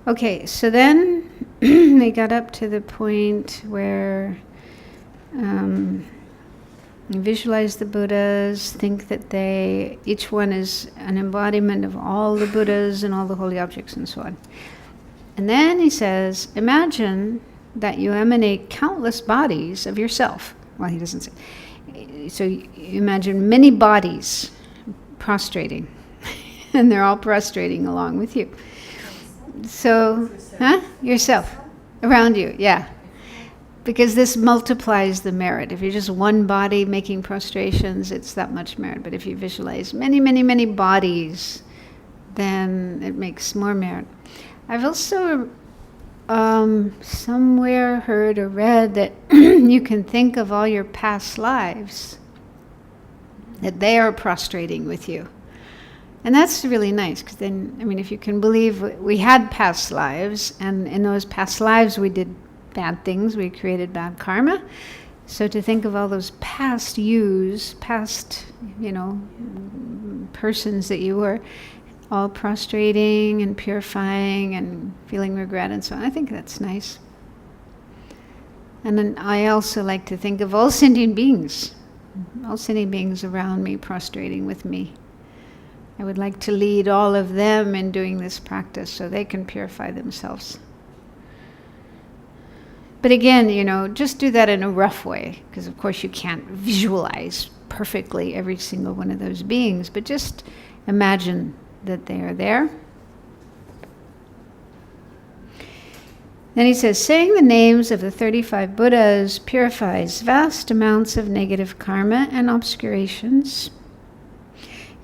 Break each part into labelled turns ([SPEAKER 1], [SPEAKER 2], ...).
[SPEAKER 1] Okay, so then they got up to the point where you visualize the Buddhas, think that each one is an embodiment of all the Buddhas and all the holy objects and so on. And then he says, imagine that you emanate countless bodies of yourself. Well, he doesn't say. So you imagine many bodies prostrating, and they're all prostrating along with you. So, yourself, around you, yeah. Because this multiplies the merit. If you're just one body making prostrations, it's that much merit. But if you visualize many, many, many bodies, then it makes more merit. I've also somewhere heard or read that you can think of all your past lives, that they are prostrating with you. And that's really nice, because then, I mean, if you can believe we had past lives, and in those past lives we did bad things, we created bad karma. So to think of all those past yous, past, persons that you were, all prostrating and purifying and feeling regret and so on, I think that's nice. And then I also like to think of all sentient beings around me prostrating with me. I would like to lead all of them in doing this practice so they can purify themselves. But again, just do that in a rough way, because of course you can't visualize perfectly every single one of those beings, but just imagine that they are there. Then he says, saying the names of the 35 Buddhas purifies vast amounts of negative karma and obscurations.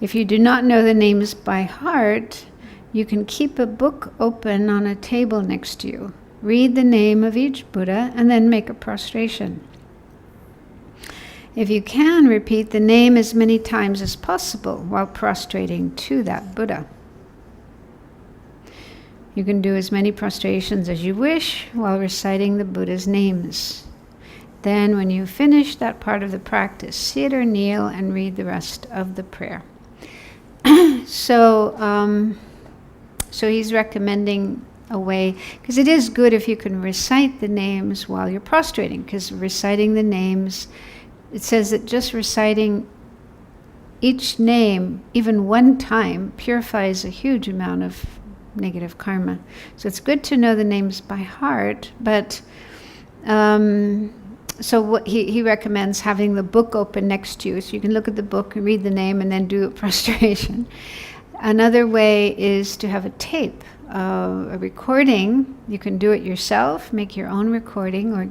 [SPEAKER 1] If you do not know the names by heart, you can keep a book open on a table next to you. Read the name of each Buddha and then make a prostration. If you can, repeat the name as many times as possible while prostrating to that Buddha. You can do as many prostrations as you wish while reciting the Buddha's names. Then, when you finish that part of the practice, sit or kneel and read the rest of the prayer. So he's recommending a way, because it is good if you can recite the names while you're prostrating, because reciting the names, it says that just reciting each name, even one time, purifies a huge amount of negative karma. So it's good to know the names by heart, but so what he recommends having the book open next to you, so you can look at the book and read the name and then do a prostration. Another way is to have a tape, a recording. You can do it yourself, make your own recording, or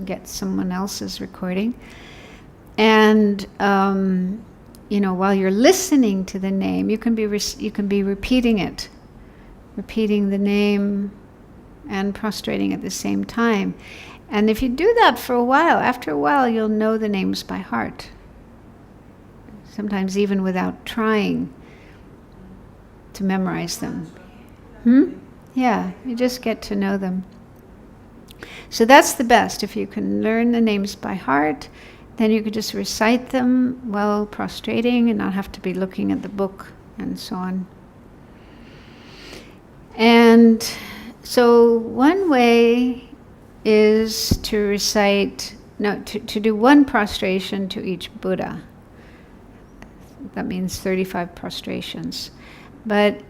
[SPEAKER 1] get someone else's recording. And while you're listening to the name, you can be repeating it, repeating the name and prostrating at the same time. And if you do that for a while, after a while, you'll know the names by heart. Sometimes even without trying to memorize them. Yeah, you just get to know them. So that's the best. If you can learn the names by heart, then you could just recite them while prostrating and not have to be looking at the book and so on. And so one way is to to do one prostration to each Buddha. That means 35 prostrations. But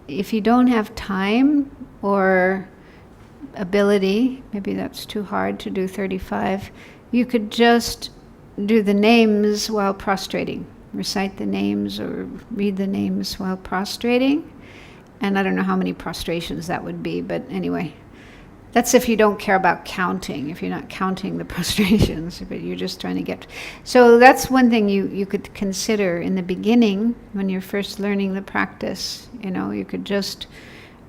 [SPEAKER 1] if you don't have time or ability, maybe that's too hard to do 35, you could just do the names while prostrating. Recite the names or read the names while prostrating. And I don't know how many prostrations that would be, but anyway. That's if you don't care about counting, if you're not counting the prostrations, but you're just trying to get. So that's one thing you could consider in the beginning when you're first learning the practice. You could just,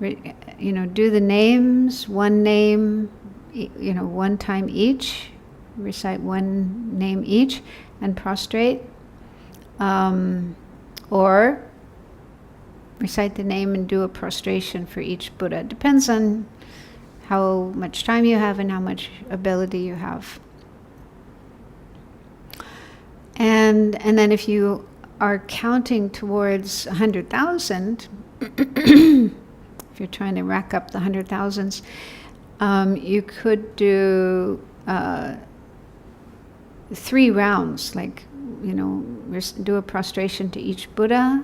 [SPEAKER 1] do the names, one name, one time each, recite one name each, and prostrate. Or recite the name and do a prostration for each Buddha. It depends on how much time you have and how much ability you have. And then if you are counting towards 100,000, if if you're trying to rack up the 100,000s. You could do 3 rounds, like, do a prostration to each Buddha.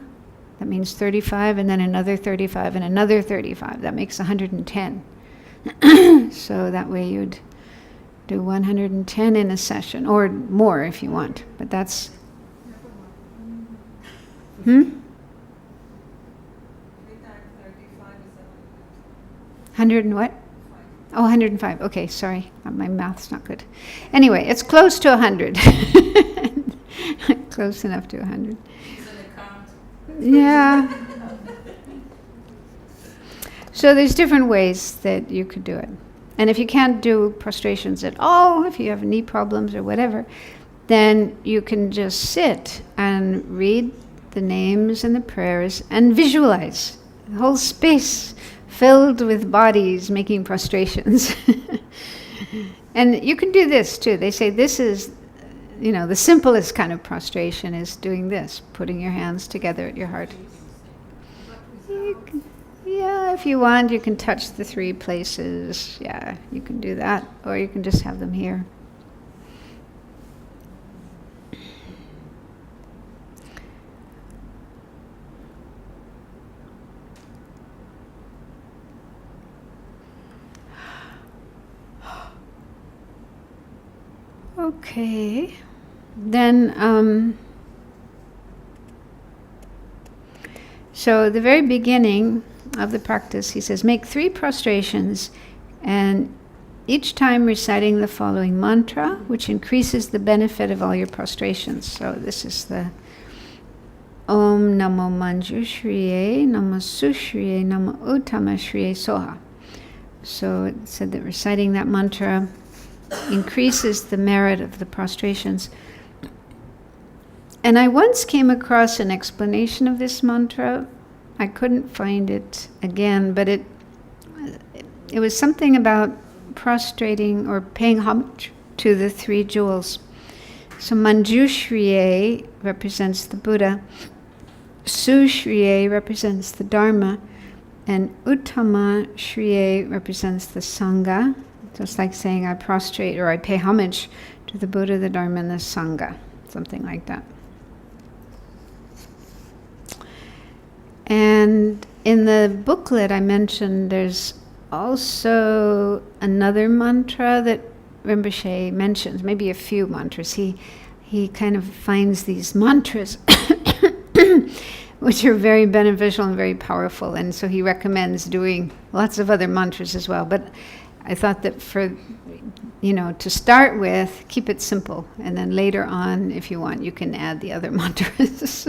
[SPEAKER 1] That means 35, and then another 35, and another 35. That makes 110. So that way you'd do 110 in a session, or more if you want. But that's... 100 and what? Oh, 105. Okay, sorry. My math's not good. Anyway, it's close to 100. Close enough to 100. Yeah. So there's different ways that you could do it. And if you can't do prostrations at all, if you have knee problems or whatever, then you can just sit and read the names and the prayers and visualize the whole space filled with bodies making prostrations. And you can do this too. They say this is, the simplest kind of prostration is doing this, putting your hands together at your heart. Yeah, if you want, you can touch the 3 places. Yeah, you can do that. Or you can just have them here. Okay, then, so the very beginning of the practice, he says, make 3 prostrations, and each time reciting the following mantra, which increases the benefit of all your prostrations. So this is the Om Namo Manjushriye, Namo Sushriye, Namo Uttama Shriye Soha. So it said that reciting that mantra increases the merit of the prostrations. And I once came across an explanation of this mantra. I couldn't find it again, but it was something about prostrating or paying homage to the 3 jewels. So Manjushriye represents the Buddha, Sushriye represents the Dharma, and Uttama Shriye represents the Sangha. Just like saying I prostrate or I pay homage to the Buddha, the Dharma, and the Sangha. Something like that. And in the booklet I mentioned there's also another mantra that Rinpoche mentions, maybe a few mantras. He kind of finds these mantras which are very beneficial and very powerful, and so he recommends doing lots of other mantras as well. But I thought that for, to start with, keep it simple. And then later on, if you want, you can add the other mantras.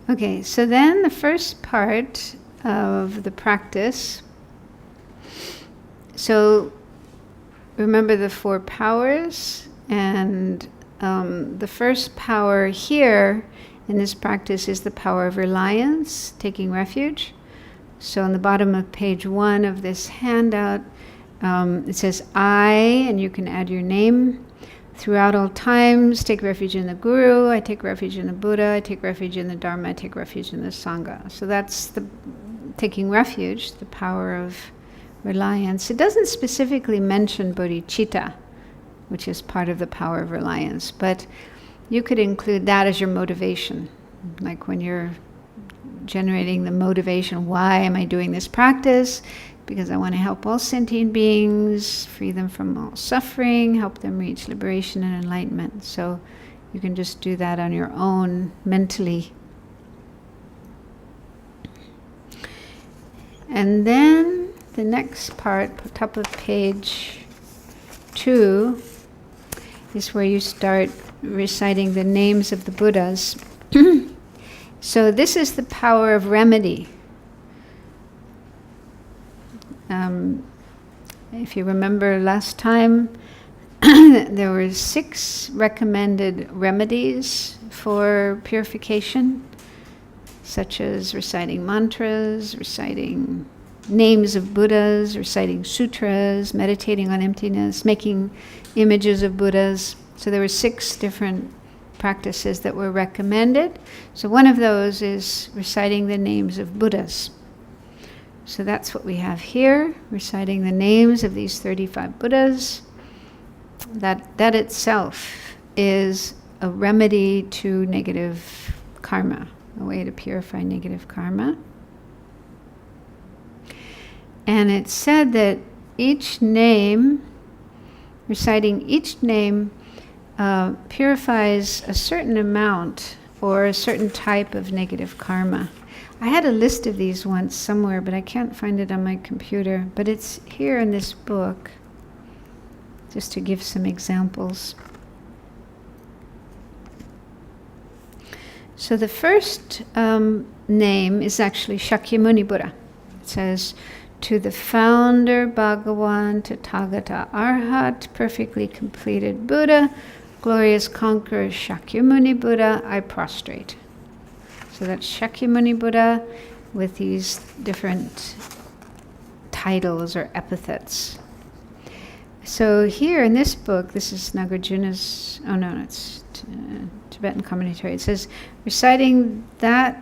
[SPEAKER 1] Okay, so then the first part of the practice. So remember the 4 powers. And the first power here in this practice is the power of reliance, taking refuge. So on the bottom of page 1 of this handout, it says, I, and you can add your name. Throughout all times, take refuge in the Guru, I take refuge in the Buddha, I take refuge in the Dharma, I take refuge in the Sangha. So that's the taking refuge, the power of reliance. It doesn't specifically mention bodhicitta, which is part of the power of reliance, but you could include that as your motivation. Like when you're generating the motivation, why am I doing this practice? Because I want to help all sentient beings, free them from all suffering, help them reach liberation and enlightenment. So you can just do that on your own mentally. And then the next part, top of page 2, is where you start reciting the names of the Buddhas. So this is the power of remedy. If you remember last time, there were 6 recommended remedies for purification, such as reciting mantras, reciting names of Buddhas, reciting sutras, meditating on emptiness, making images of Buddhas. So there were 6 different practices that were recommended. So one of those is reciting the names of Buddhas. So that's what we have here, reciting the names of these 35 Buddhas. That itself is a remedy to negative karma, a way to purify negative karma. And it's said that each name, reciting each name, purifies a certain amount or a certain type of negative karma. I had a list of these once somewhere, but I can't find it on my computer. But it's here in this book, just to give some examples. So the first name is actually Shakyamuni Buddha. It says, to the founder Bhagavan, Tathagata Arhat, perfectly completed Buddha, glorious conqueror Shakyamuni Buddha, I prostrate. So that's Shakyamuni Buddha with these different titles or epithets. So here in this book, this is Nagarjuna's, it's Tibetan commentary. It says, reciting that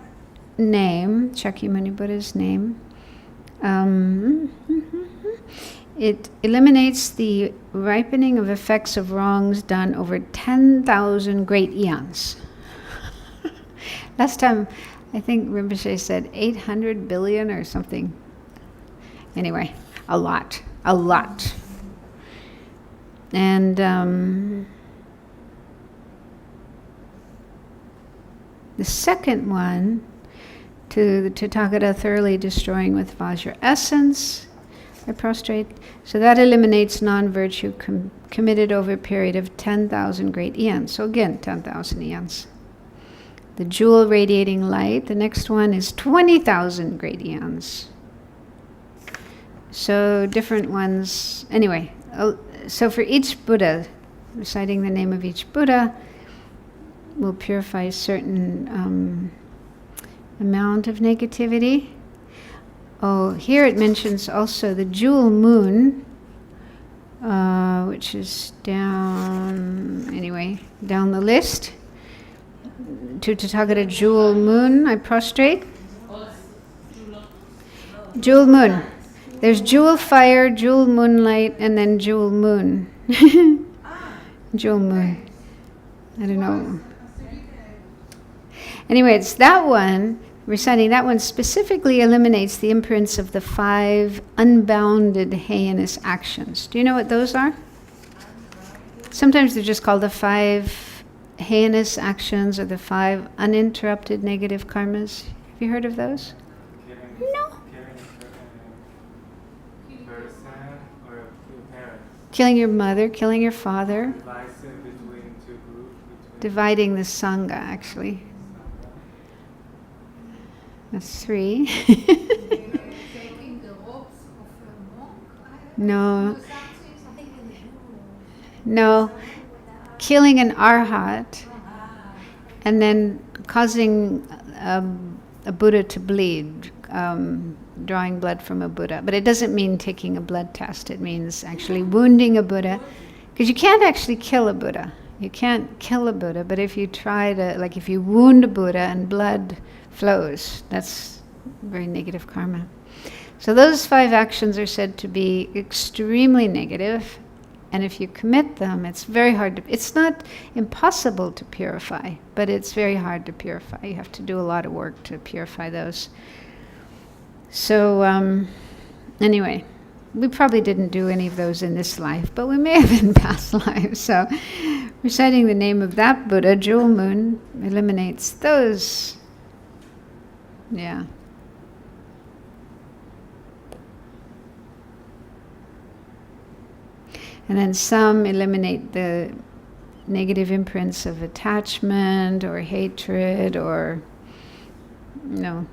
[SPEAKER 1] name, Shakyamuni Buddha's name, it eliminates the ripening of effects of wrongs done over 10,000 great eons. Last time, I think Rinpoche said 800 billion or something. Anyway, a lot. And the second one, to the Tathagata thoroughly destroying with Vajra essence, I prostrate. So that eliminates non-virtue committed over a period of 10,000 great eons. So again, 10,000 eons. The jewel radiating light, the next one is 20,000 great eons. So different ones, anyway. So for each Buddha, reciting the name of each Buddha will purify a certain amount of negativity. Oh, here it mentions also the jewel moon, which is down the list. To Tathagata jewel moon, I prostrate. Jewel moon. There's jewel fire, jewel moonlight, and then jewel moon. Jewel moon. I don't know. Anyway, it's that one. Reciting that one specifically eliminates the imprints of the 5 unbounded heinous actions. Do you know what those are? Sometimes they're just called the 5 heinous actions or the 5 uninterrupted negative karmas. Have you heard of those? No. Killing your mother, killing your father. Dividing the Sangha, actually. That's 3. No. Killing an arhat and then causing a Buddha to bleed, drawing blood from a Buddha. But it doesn't mean taking a blood test. It means actually wounding a Buddha. Because you can't actually kill a Buddha. You can't kill a Buddha, but if you try to, like if you wound a Buddha and blood flows, that's very negative karma. So those 5 actions are said to be extremely negative, and if you commit them, it's very hard to, it's not impossible to purify, but it's very hard to purify. You have to do a lot of work to purify those. So anyway, we probably didn't do any of those in this life, but we may have in past lives. So reciting the name of that Buddha, jewel moon, eliminates those. Yeah. And then some eliminate the negative imprints of attachment or hatred or,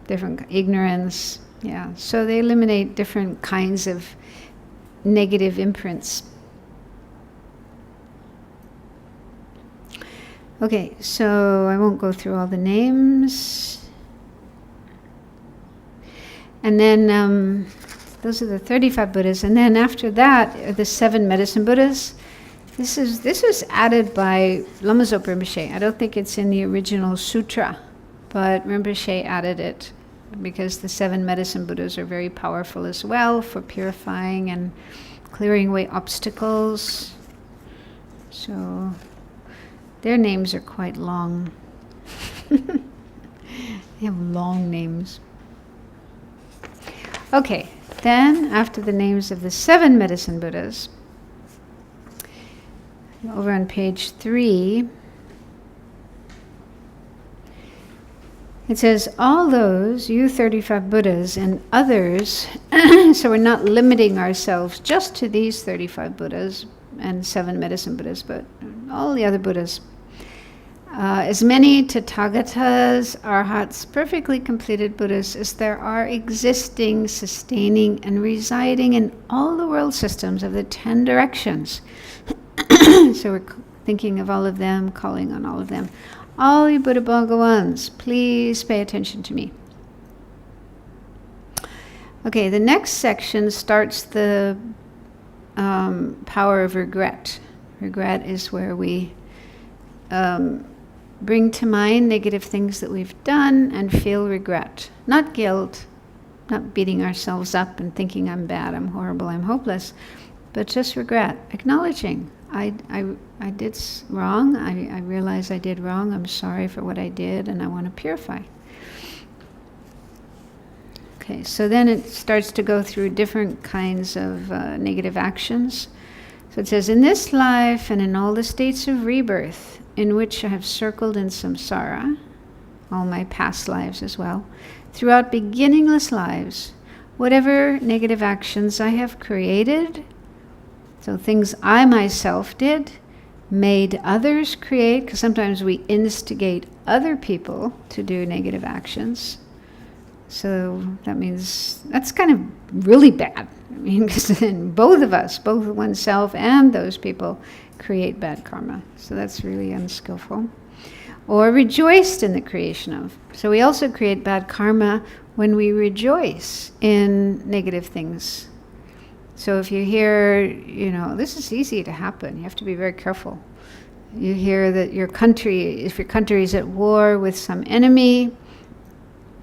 [SPEAKER 1] different ignorance. Yeah. So they eliminate different kinds of negative imprints. Okay, so I won't go through all the names. And then those are the 35 Buddhas. And then after that are the 7 medicine Buddhas. This was added by Lama Zopa Rinpoche. I don't think it's in the original sutra, but Rinpoche added it because the 7 medicine Buddhas are very powerful as well for purifying and clearing away obstacles. So their names are quite long. They have long names. Okay, then after the names of the 7 medicine Buddhas, over on page 3, it says, all those, you 35 Buddhas and others, so we're not limiting ourselves just to these 35 Buddhas and 7 medicine Buddhas, but all the other Buddhas. As many Tathagatas, Arhats, perfectly completed Buddhas as there are existing, sustaining, and residing in all the world systems of the 10 directions. So we're thinking of all of them, calling on all of them. All you Buddha Bhagawans, please pay attention to me. Okay, the next section starts the power of regret. Regret is where we bring to mind negative things that we've done and feel regret. Not guilt, not beating ourselves up and thinking I'm bad, I'm horrible, I'm hopeless, but just regret, acknowledging I did wrong, I realize I did wrong, I'm sorry for what I did, and I want to purify. Okay, so then it starts to go through different kinds of negative actions. So it says, in this life and in all the states of rebirth in which I have circled in samsara, all my past lives as well, throughout beginningless lives, whatever negative actions I have created, so things I myself did, made others create, because sometimes we instigate other people to do negative actions. So that means that's kind of really bad. I mean, because then both of us, both oneself and those people, create bad karma. So that's really unskillful. Or rejoiced in the creation of. So we also create bad karma when we rejoice in negative things. So if you hear, this is easy to happen. You have to be very careful. You hear that your country, if your country is at war with some enemy,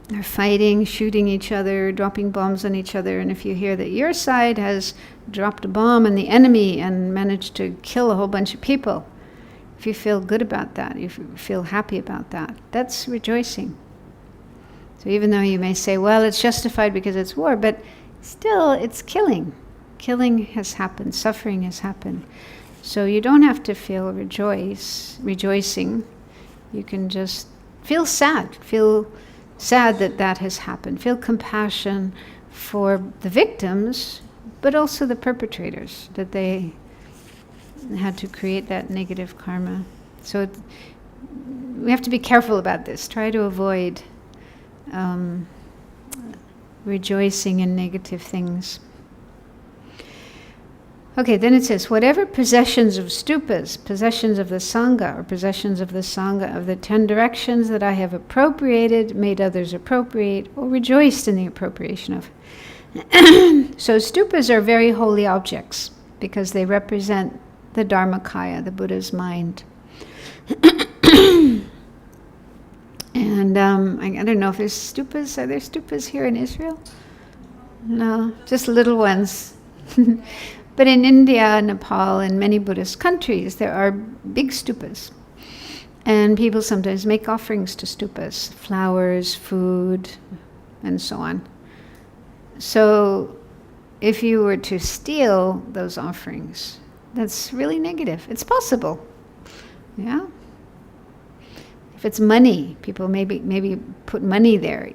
[SPEAKER 1] they're fighting, shooting each other, dropping bombs on each other, and if you hear that your side has dropped a bomb on the enemy and managed to kill a whole bunch of people, if you feel good about that, if you feel happy about that, that's rejoicing. So even though you may say, well, it's justified because it's war, but still it's killing. Killing has happened, suffering has happened. So you don't have to feel rejoicing. You can just feel sad that that has happened. Feel compassion for the victims, but also the perpetrators, that they had to create that negative karma. So we have to be careful about this. Try to avoid rejoicing in negative things. Okay, then it says, whatever possessions of stupas, possessions of the Sangha, or possessions of the Sangha of the 10 directions that I have appropriated, made others appropriate, or rejoiced in the appropriation of. So stupas are very holy objects, because they represent the Dharmakaya, the Buddha's mind. And I don't know if there's stupas. Are there stupas here in Israel? No, just little ones. But in India, Nepal, and many Buddhist countries, there are big stupas. And people sometimes make offerings to stupas, flowers, food, and so on. So if you were to steal those offerings, that's really negative. It's possible. Yeah? If it's money, people maybe put money there,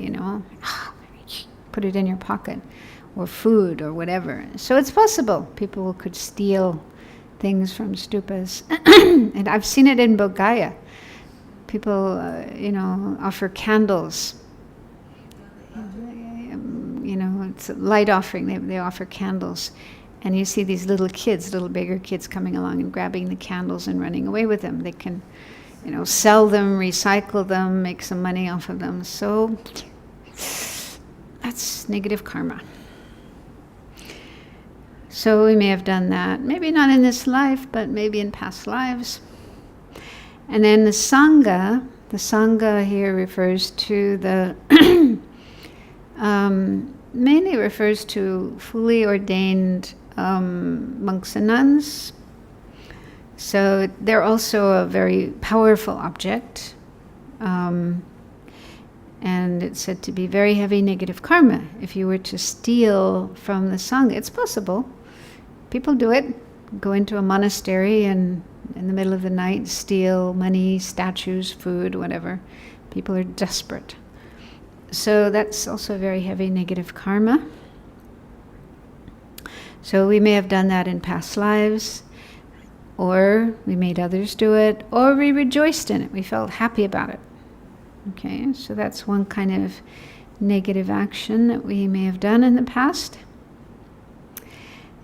[SPEAKER 1] put it in your pocket. Or food, or whatever. So it's possible people could steal things from stupas. And I've seen it in Bodh Gaya. People, offer candles. It's a light offering. They offer candles. And you see these little bigger kids coming along and grabbing the candles and running away with them. They can, sell them, recycle them, make some money off of them. So that's negative karma. So we may have done that. Maybe not in this life, but maybe in past lives. And then the Sangha here refers to the, mainly refers to fully ordained monks and nuns. So they're also a very powerful object. And it's said to be very heavy negative karma. If you were to steal from the Sangha, it's possible. People do it. Go into a monastery and in the middle of the night steal money, statues, food, whatever. People are desperate. So that's also very heavy negative karma. So we may have done that in past lives, or we made others do it, or we rejoiced in it. We felt happy about it. Okay, so that's one kind of negative action that we may have done in the past.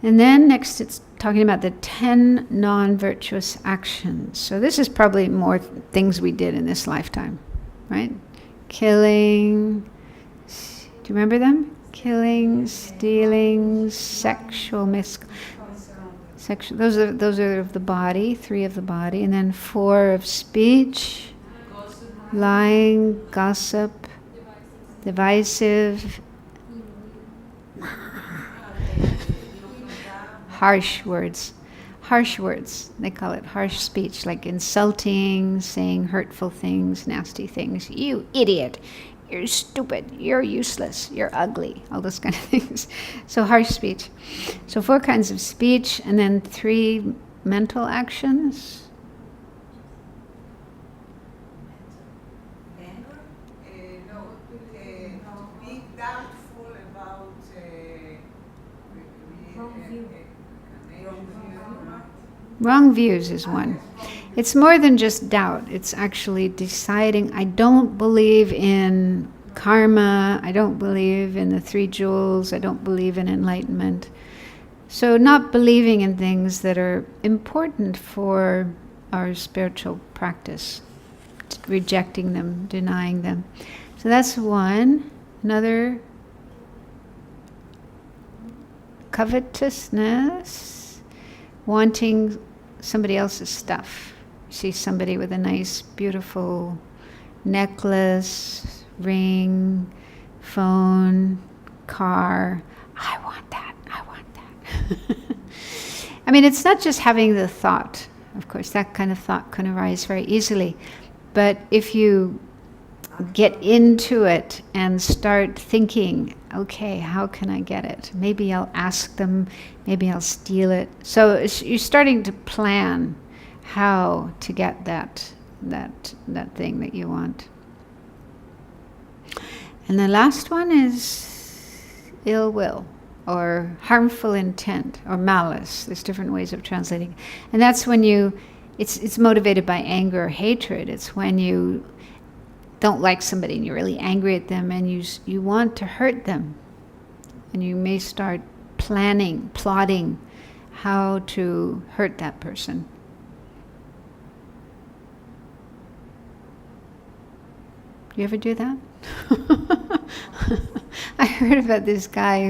[SPEAKER 1] And then next it's talking about the 10 non-virtuous actions. So this is probably more things we did in this lifetime, right? Killing, do you remember them? Killing, stealing, sexual sexual. Those are of the body, 3 of the body, and then 4 of speech, lying, gossip, divisive, harsh words. They call it harsh speech, like insulting, saying hurtful things, nasty things. You idiot. You're stupid. You're useless. You're ugly. All those kind of things. So harsh speech. So 4 kinds of speech, and then 3 mental actions. Wrong views is one. It's more than just doubt. It's actually deciding, I don't believe in karma, I don't believe in the 3 jewels, I don't believe in enlightenment. So not believing in things that are important for our spiritual practice, rejecting them, denying them. So that's one. Another, covetousness, wanting somebody else's stuff. You see somebody with a nice, beautiful necklace, ring, phone, car. I want that. I mean, it's not just having the thought. Of course, that kind of thought can arise very easily. But if you get into it and start thinking, okay, how can I get it? Maybe I'll ask them, maybe I'll steal it. So you're starting to plan how to get that thing that you want. And the last one is ill will, or harmful intent, or malice. There's different ways of translating. And that's when it's motivated by anger or hatred. It's when you don't like somebody and you're really angry at them and you want to hurt them. And you may start plotting how to hurt that person. You ever do that? I heard about this guy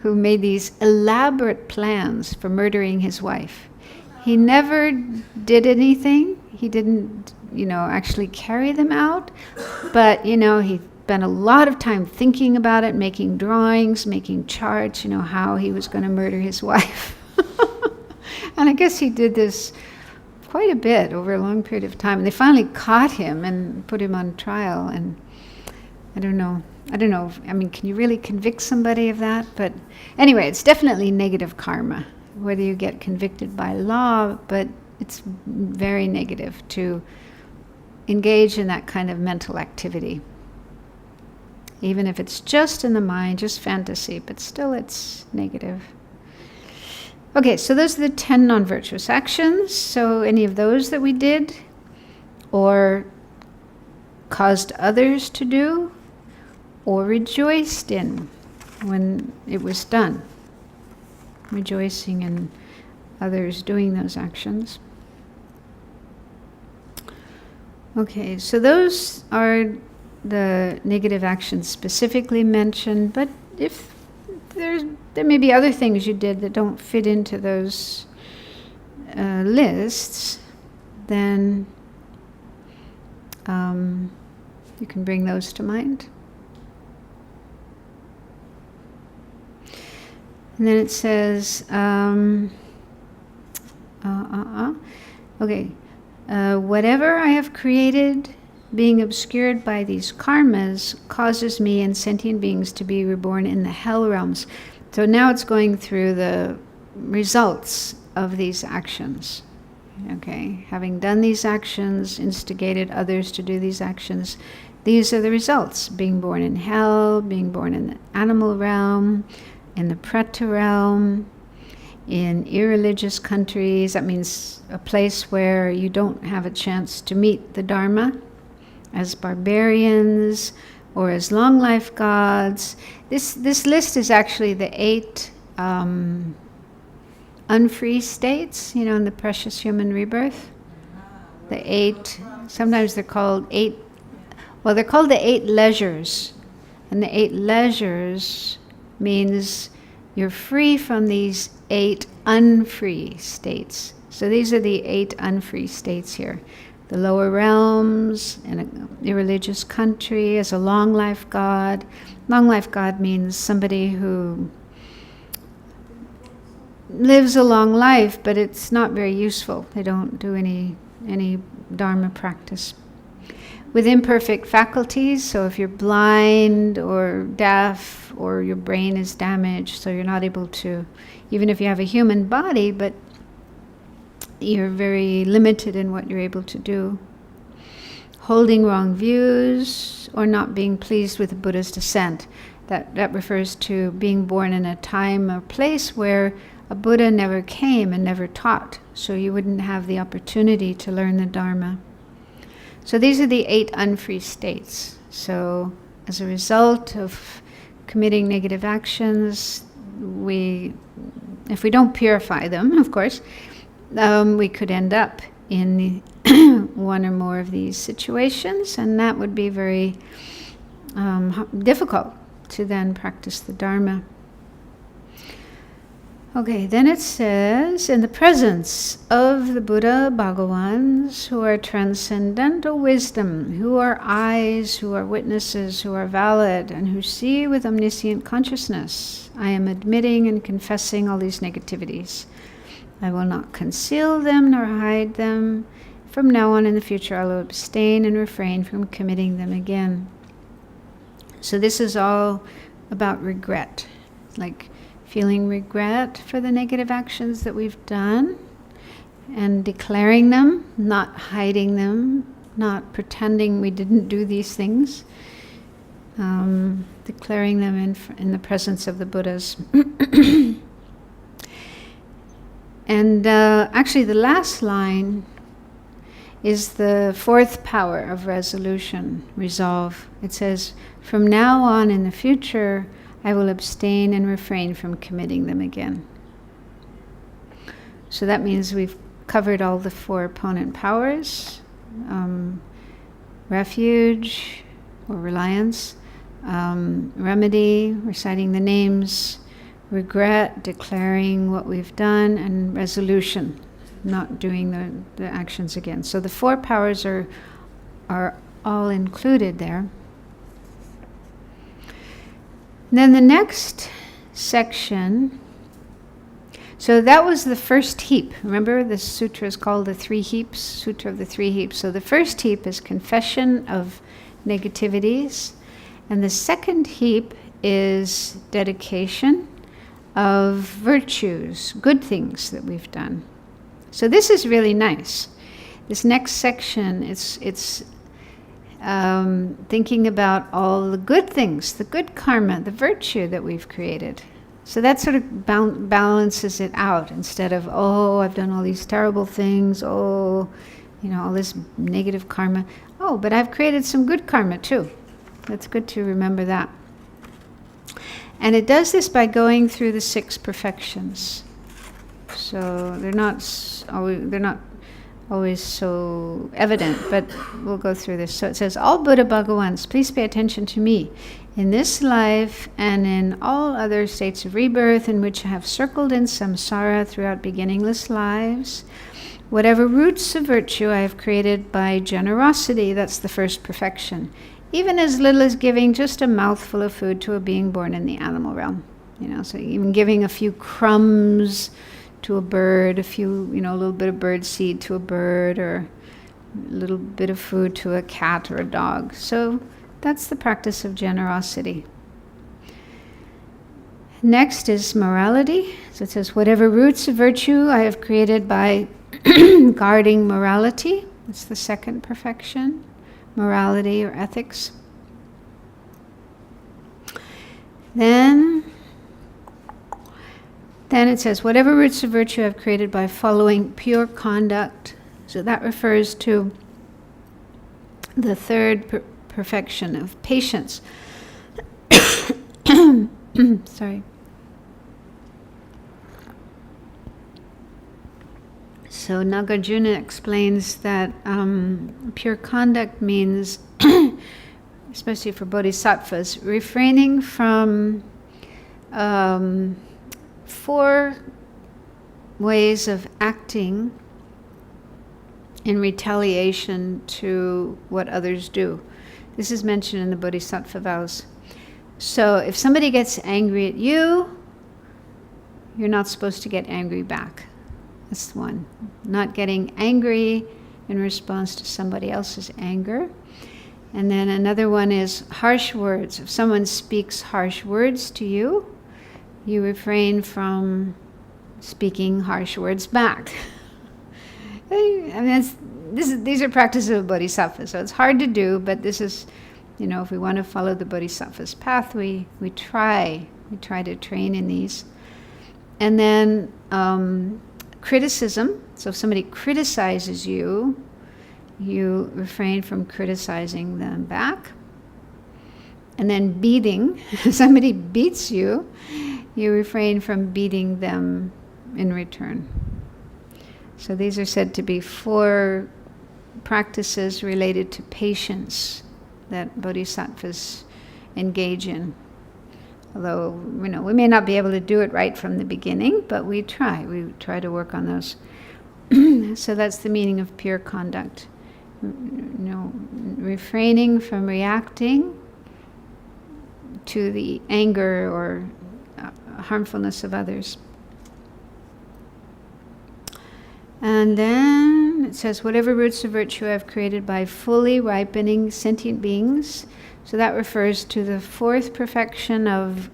[SPEAKER 1] who made these elaborate plans for murdering his wife. He never did anything. He didn't, actually carry them out. But, he spent a lot of time thinking about it, making drawings, making charts, how he was going to murder his wife. And I guess he did this quite a bit over a long period of time. And they finally caught him and put him on trial. And I don't know. I mean, can you really convict somebody of that? But anyway, it's definitely negative karma, whether you get convicted by law, but it's very negative to engage in that kind of mental activity. Even if it's just in the mind, just fantasy, but still it's negative. Okay, so those are the 10 non-virtuous actions. So any of those that we did or caused others to do or rejoiced in when it was done. Rejoicing in others doing those actions. Okay, so those are the negative actions specifically mentioned, but if there may be other things you did that don't fit into those lists, then you can bring those to mind. And then it says, whatever I have created, being obscured by these karmas, causes me and sentient beings to be reborn in the hell realms. So now it's going through the results of these actions. Okay, having done these actions, instigated others to do these actions, these are the results. Being born in hell, being born in the animal realm, in the preta realm, in irreligious countries. That means a place where you don't have a chance to meet the Dharma, as barbarians or as long life gods. This list is actually the 8 unfree states, in the precious human rebirth. The 8, sometimes they're called 8, well, they're called the 8 leisures. And the 8 leisures means you're free from these 8 unfree states. So these are the 8 unfree states here. The lower realms, in an irreligious country, as a long life god. Long life god means somebody who lives a long life, but it's not very useful. They don't do any Dharma practice. With imperfect faculties, so if you're blind or deaf or your brain is damaged, so you're not able to, even if you have a human body, but you're very limited in what you're able to do. Holding wrong views or not being pleased with the Buddha's descent. That refers to being born in a time or place where a Buddha never came and never taught, so you wouldn't have the opportunity to learn the Dharma. So these are the 8 unfree states. So as a result of committing negative actions, if we don't purify them, of course, we could end up in one or more of these situations, and that would be very difficult to then practice the Dharma. Okay, then it says, in the presence of the Buddha Bhagawans, who are transcendental wisdom, who are eyes, who are witnesses, who are valid, and who see with omniscient consciousness, I am admitting and confessing all these negativities. I will not conceal them nor hide them. From now on in the future, I will abstain and refrain from committing them again. So this is all about regret, like feeling regret for the negative actions that we've done and declaring them, not hiding them, not pretending we didn't do these things, declaring them in the presence of the Buddhas. And actually the last line is the 4th power of resolution, resolve. It says, from now on in the future, I will abstain and refrain from committing them again. So that means we've covered all the 4 opponent powers, refuge or reliance, remedy, reciting the names, regret, declaring what we've done, and resolution, not doing the actions again. So the 4 powers are all included there. Then the next section, so that was the first heap. Remember, this sutra is called the 3 heaps, Sutra of the 3 heaps. So the first heap is confession of negativities, and the second heap is dedication of virtues, good things that we've done. So this is really nice. This next section, it's thinking about all the good things, the good karma, the virtue that we've created. So that sort of balances it out, instead of, oh, I've done all these terrible things, oh, all this negative karma. Oh, but I've created some good karma too. That's good to remember that. And it does this by going through the 6 perfections. So they're not always so evident, but we'll go through this. So it says, all Buddha Bhagawans, please pay attention to me. In this life and in all other states of rebirth in which I have circled in samsara throughout beginningless lives, whatever roots of virtue I have created by generosity, that's the first perfection, even as little as giving just a mouthful of food to a being born in the animal realm. So even giving a few crumbs to a bird, a little bit of bird seed to a bird, or a little bit of food to a cat or a dog. So that's the practice of generosity. Next is morality. So it says, whatever roots of virtue I have created by guarding morality. That's the second perfection, morality or ethics. Then it says, whatever roots of virtue I've created by following pure conduct. So that refers to the third perfection of patience. Sorry. So Nagarjuna explains that pure conduct means, especially for bodhisattvas, refraining from 4 ways of acting in retaliation to what others do. This is mentioned in the Bodhisattva vows. So if somebody gets angry at you, you're not supposed to get angry back. That's one. Not getting angry in response to somebody else's anger. And then another one is harsh words. If someone speaks harsh words to you, you refrain from speaking harsh words back. These are practices of bodhisattva, so it's hard to do, but this is, if we want to follow the bodhisattva's path, we try to train in these. And then criticism. So if somebody criticizes you, you refrain from criticizing them back. And then beating. If somebody beats you, you refrain from beating them in return. So these are said to be 4 practices related to patience that bodhisattvas engage in. Although, we may not be able to do it right from the beginning, but we try. We try to work on those. So that's the meaning of pure conduct. Refraining from reacting to the anger or harmfulness of others. And then it says, whatever roots of virtue I have created by fully ripening sentient beings. So that refers to the 4th perfection of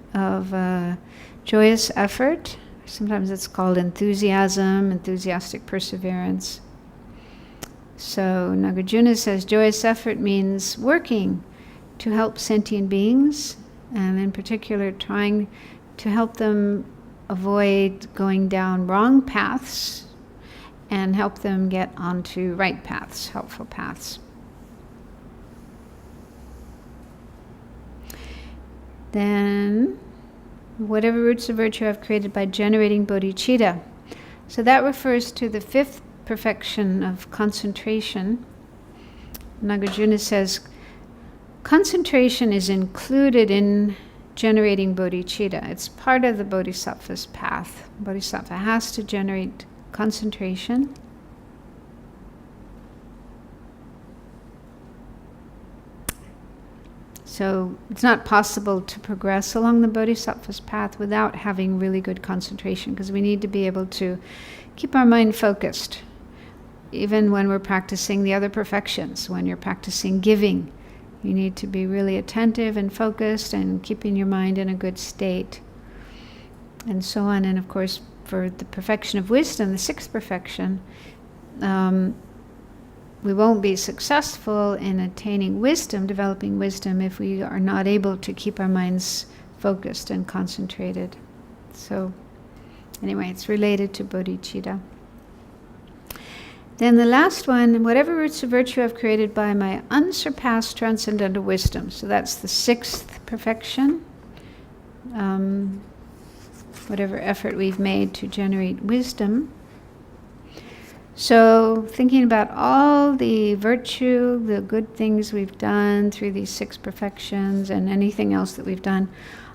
[SPEAKER 1] joyous effort. Sometimes it's called enthusiasm, enthusiastic perseverance. So Nagarjuna says joyous effort means working to help sentient beings, and in particular trying to help them avoid going down wrong paths and help them get onto right paths, helpful paths. Then, whatever roots of virtue I've created by generating bodhicitta. So that refers to the 5th perfection of concentration. Nagarjuna says, concentration is included in generating bodhicitta. It's part of the bodhisattva's path. Bodhisattva has to generate concentration. So it's not possible to progress along the bodhisattva's path without having really good concentration, because we need to be able to keep our mind focused, even when we're practicing the other perfections. When you're practicing giving, you need to be really attentive and focused and keeping your mind in a good state, and so on. And of course, for the perfection of wisdom, the 6th perfection, we won't be successful in attaining wisdom, developing wisdom, if we are not able to keep our minds focused and concentrated. So anyway, it's related to bodhicitta. Then the last one, whatever roots of virtue I've created by my unsurpassed transcendental wisdom. So that's the 6th perfection. Whatever effort we've made to generate wisdom. So thinking about all the virtue, the good things we've done through these 6 perfections and anything else that we've done,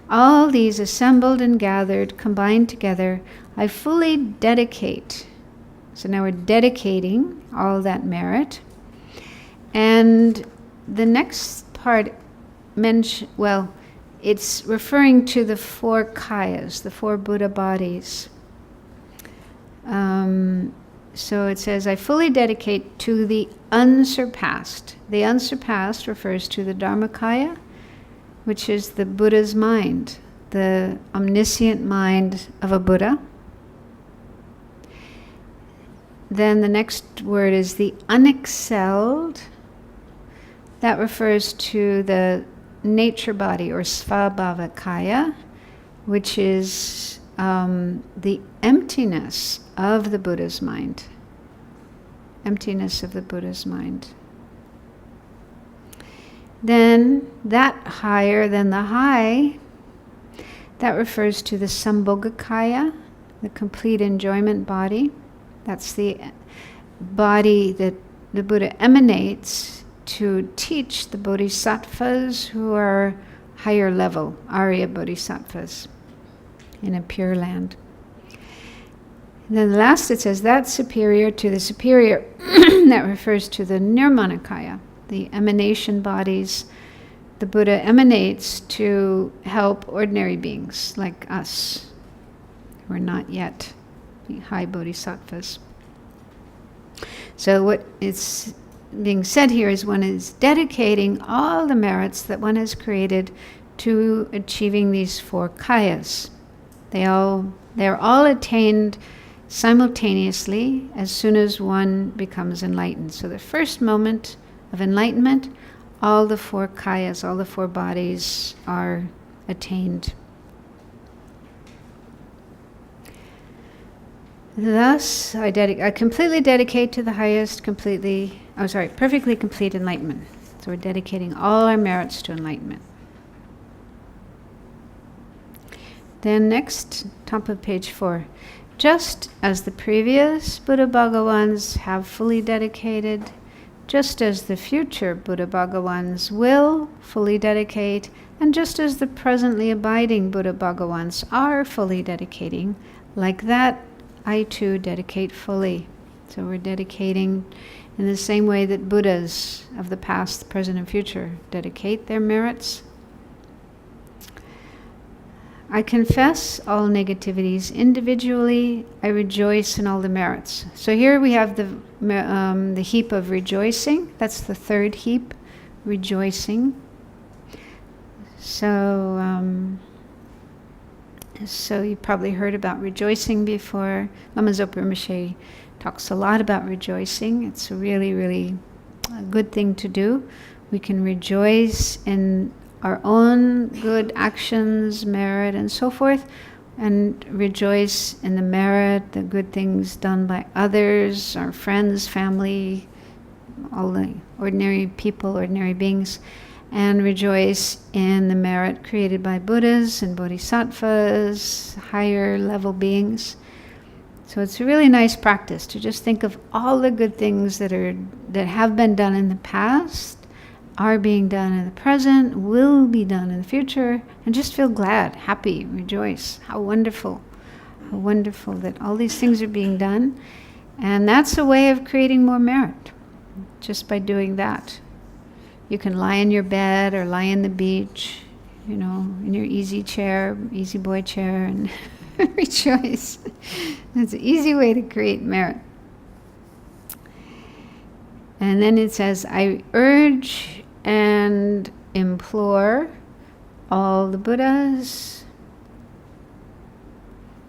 [SPEAKER 1] all these assembled and gathered, combined together, I fully dedicate. So now we're dedicating all that merit. And the next part, it's referring to the 4 kayas, the 4 Buddha bodies. So it says, I fully dedicate to the unsurpassed. The unsurpassed refers to the Dharmakaya, which is the Buddha's mind, the omniscient mind of a Buddha. Then the next word is the unexcelled. That refers to the nature body, or Svabhavakaya, which is the emptiness of the Buddha's mind. Emptiness of the Buddha's mind. Then that higher than the high, that refers to the Sambhogakaya, the complete enjoyment body. That's the body that the Buddha emanates to teach the bodhisattvas who are higher level, Arya bodhisattvas, in a pure land. And then the last it says, that's superior to the superior. That refers to the Nirmanakaya, the emanation bodies. The Buddha emanates to help ordinary beings like us, who are not yet high bodhisattvas. So what is being said here is one is dedicating all the merits that one has created to achieving these 4 kayas. They're all attained simultaneously as soon as one becomes enlightened. So the first moment of enlightenment, all the 4 kayas, all the 4 bodies are attained. Thus, I completely dedicate to the highest, perfectly complete enlightenment. So we're dedicating all our merits to enlightenment. Then next, top of page 4. Just as the previous Buddha Bhagawans have fully dedicated, just as the future Buddha Bhagawans will fully dedicate, and just as the presently abiding Buddha Bhagawans are fully dedicating, like that, I too dedicate fully. So we're dedicating in the same way that Buddhas of the past, the present, and future dedicate their merits. I confess all negativities individually. I rejoice in all the merits. So here we have the heap of rejoicing. That's the 3rd heap, rejoicing. So you've probably heard about rejoicing before. Lama Zopa Rinpoche talks a lot about rejoicing. It's a really, really good thing to do. We can rejoice in our own good actions, merit, and so forth, and rejoice in the merit, the good things done by others, our friends, family, all the ordinary people, ordinary beings, and rejoice in the merit created by Buddhas and Bodhisattvas, higher level beings. So it's a really nice practice to just think of all the good things that have been done in the past, are being done in the present, will be done in the future, and just feel glad, happy, rejoice. How wonderful that all these things are being done. And that's a way of creating more merit, just by doing that. You can lie in your bed or lie in the beach, in your easy boy chair, and rejoice. It's an easy way to create merit. And then it says, I urge and implore all the Buddhas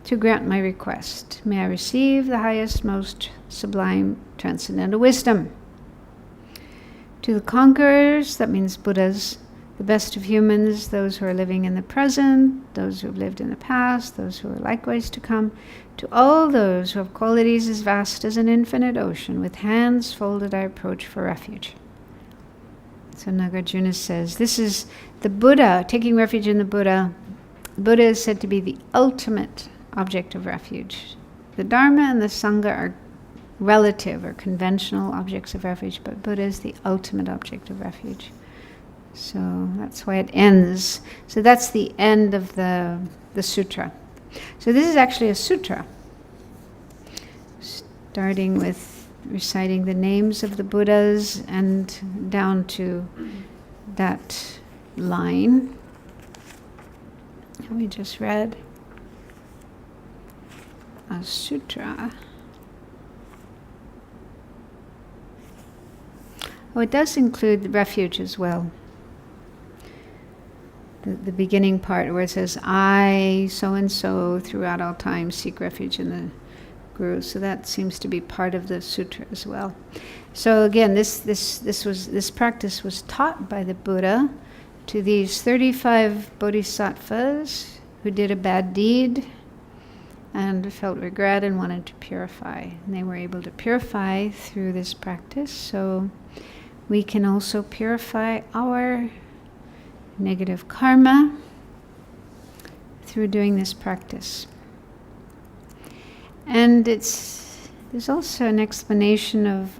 [SPEAKER 1] to grant my request. May I receive the highest, most sublime, transcendental wisdom. To the conquerors, that means Buddhas, the best of humans, those who are living in the present, those who have lived in the past, those who are likewise to come, to all those who have qualities as vast as an infinite ocean, with hands folded I approach for refuge. So Nagarjuna says, this is the Buddha, taking refuge in the Buddha. The Buddha is said to be the ultimate object of refuge. The Dharma and the Sangha are relative or conventional objects of refuge, but Buddha is the ultimate object of refuge. So that's why it ends. So that's the end of the sutra. So this is actually a sutra, starting with reciting the names of the Buddhas and down to that line we just read. A sutra. Oh, it does include the refuge as well. The beginning part where it says, I, so-and-so, throughout all time, seek refuge in the Guru. So that seems to be part of the sutra as well. So again, this practice was taught by the Buddha to these 35 bodhisattvas who did a bad deed and felt regret and wanted to purify. And they were able to purify through this practice. So we can also purify our negative karma through doing this practice. And there's also an explanation of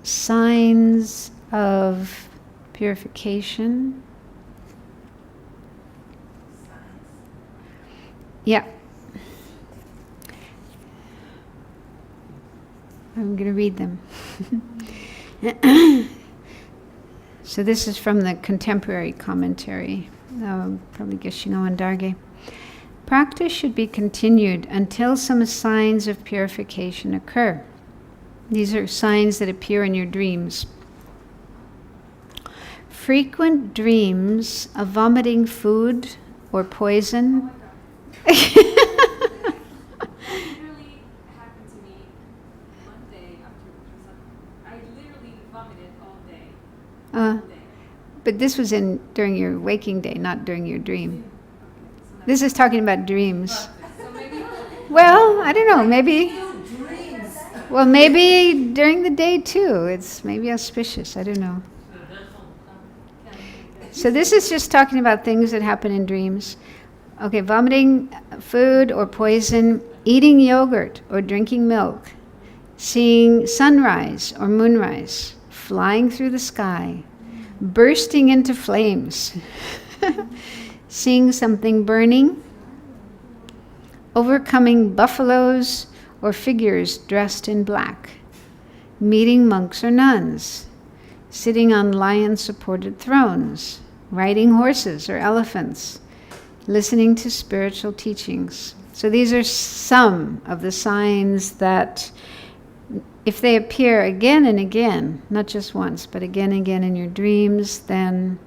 [SPEAKER 1] signs of purification. Yeah. I'm going to read them. So this is from the contemporary commentary, probably Geshe-no and Darge. Practice should be continued until some signs of purification occur. These are signs that appear in your dreams. Frequent dreams of vomiting food or poison. But this was during your waking day, not during your dream. This is talking about dreams. Well, I don't know, maybe. Well, maybe during the day too. It's maybe auspicious, I don't know. So this is just talking about things that happen in dreams. Okay, vomiting food or poison, eating yogurt or drinking milk, seeing sunrise or moonrise, flying through the sky, bursting into flames, seeing something burning, overcoming buffaloes or figures dressed in black, meeting monks or nuns, sitting on lion-supported thrones, riding horses or elephants, listening to spiritual teachings. So these are some of the signs that if they appear again and again, not just once, but again and again in your dreams, then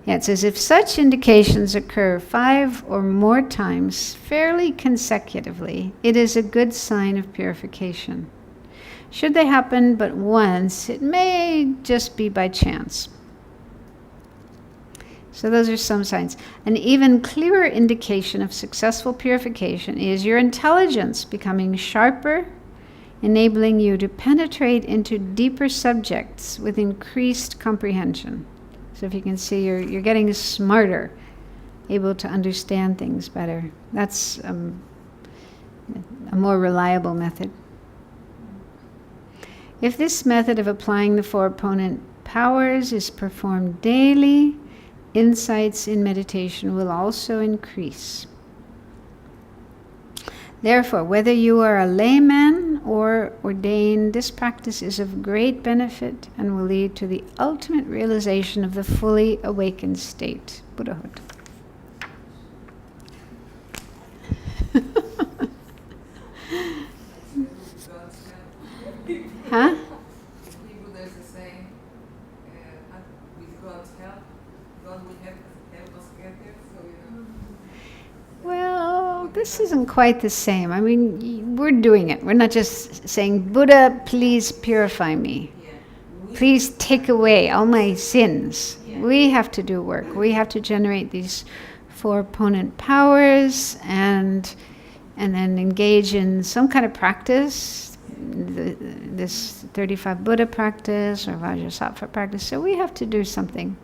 [SPEAKER 1] it says, if such indications occur 5 or more times fairly consecutively, it is a good sign of purification. Should they happen but once, it may just be by chance. So those are some signs. An even clearer indication of successful purification is your intelligence becoming sharper, enabling you to penetrate into deeper subjects with increased comprehension. So if you can see, you're getting smarter, able to understand things better. That's a more reliable method. If this method of applying the 4 opponent powers is performed daily, insights in meditation will also increase. Therefore, whether you are a layman or ordained, this practice is of great benefit and will lead to the ultimate realization of the fully awakened state, Buddhahood. Huh?
[SPEAKER 2] There's a saying, with God's help, God will help us get there, so
[SPEAKER 1] Well, this isn't quite the same. I mean, we're doing it. We're not just saying, Buddha, please purify me. Please take away all my sins. We have to do work. We have to generate these 4 opponent powers and then engage in some kind of practice, this 35 Buddha practice or Vajrasattva practice. So we have to do something.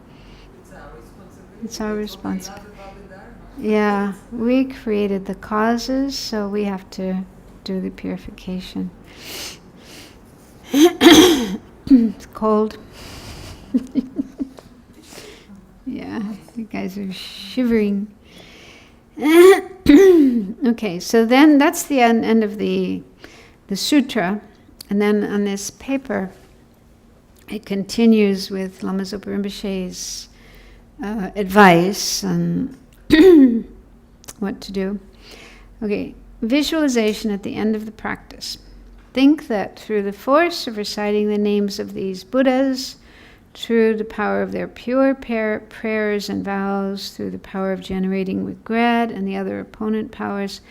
[SPEAKER 1] It's our responsibility. Yeah, we created the causes, so we have to do the purification. It's cold. Yeah, you guys are shivering. Okay, so then that's the end of the sutra. And then on this paper, it continues with Lama Zopa Rinpoche's advice on what to do. Okay, visualization at the end of the practice. Think that through the force of reciting the names of these Buddhas, through the power of their pure prayers and vows, through the power of generating regret and the other opponent powers,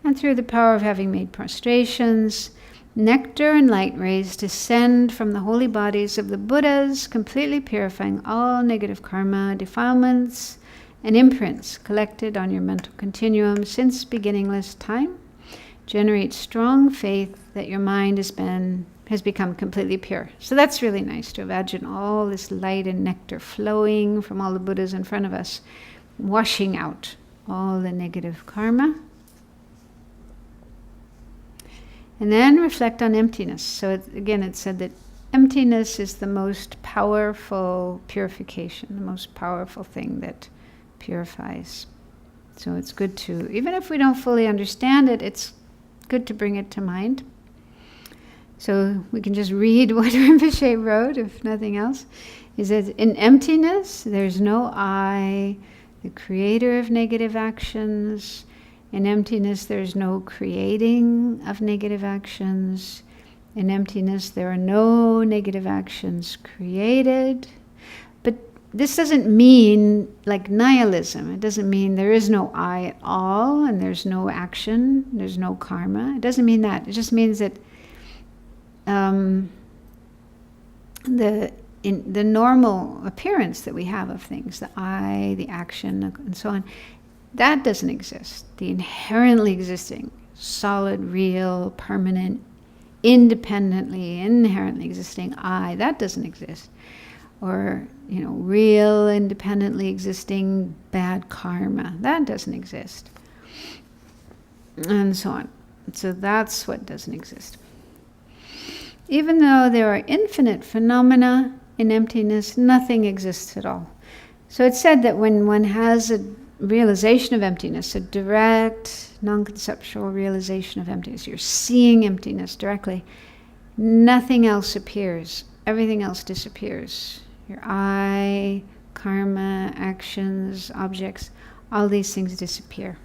[SPEAKER 1] and through the power of having made prostrations, nectar and light rays descend from the holy bodies of the Buddhas, completely purifying all negative karma, defilements, and imprints collected on your mental continuum since beginningless time. Generate strong faith that your mind has become completely pure. So that's really nice to imagine all this light and nectar flowing from all the Buddhas in front of us, washing out all the negative karma. And then reflect on emptiness. So it said that emptiness is the most powerful purification, the most powerful thing that purifies. So it's good to, even if we don't fully understand it, it's good to bring it to mind. So we can just read what Rinpoche wrote, if nothing else. He says, in emptiness, there's no I, the creator of negative actions. In emptiness, there's no creating of negative actions. In emptiness, there are no negative actions created. But this doesn't mean like nihilism. It doesn't mean there is no I at all, and there's no action, there's no karma. It doesn't mean that. It just means that the normal appearance that we have of things, the I, the action, and so on, that doesn't exist. The inherently existing, solid, real, permanent, independently, inherently existing I, that doesn't exist. Or, real, independently existing bad karma, that doesn't exist. And so on. So that's what doesn't exist. Even though there are infinite phenomena in emptiness, nothing exists at all. So it's said that when one has a realization of emptiness, a direct, non-conceptual realization of emptiness, you're seeing emptiness directly, nothing else appears. Everything else disappears. Your I, karma, actions, objects, all these things disappear.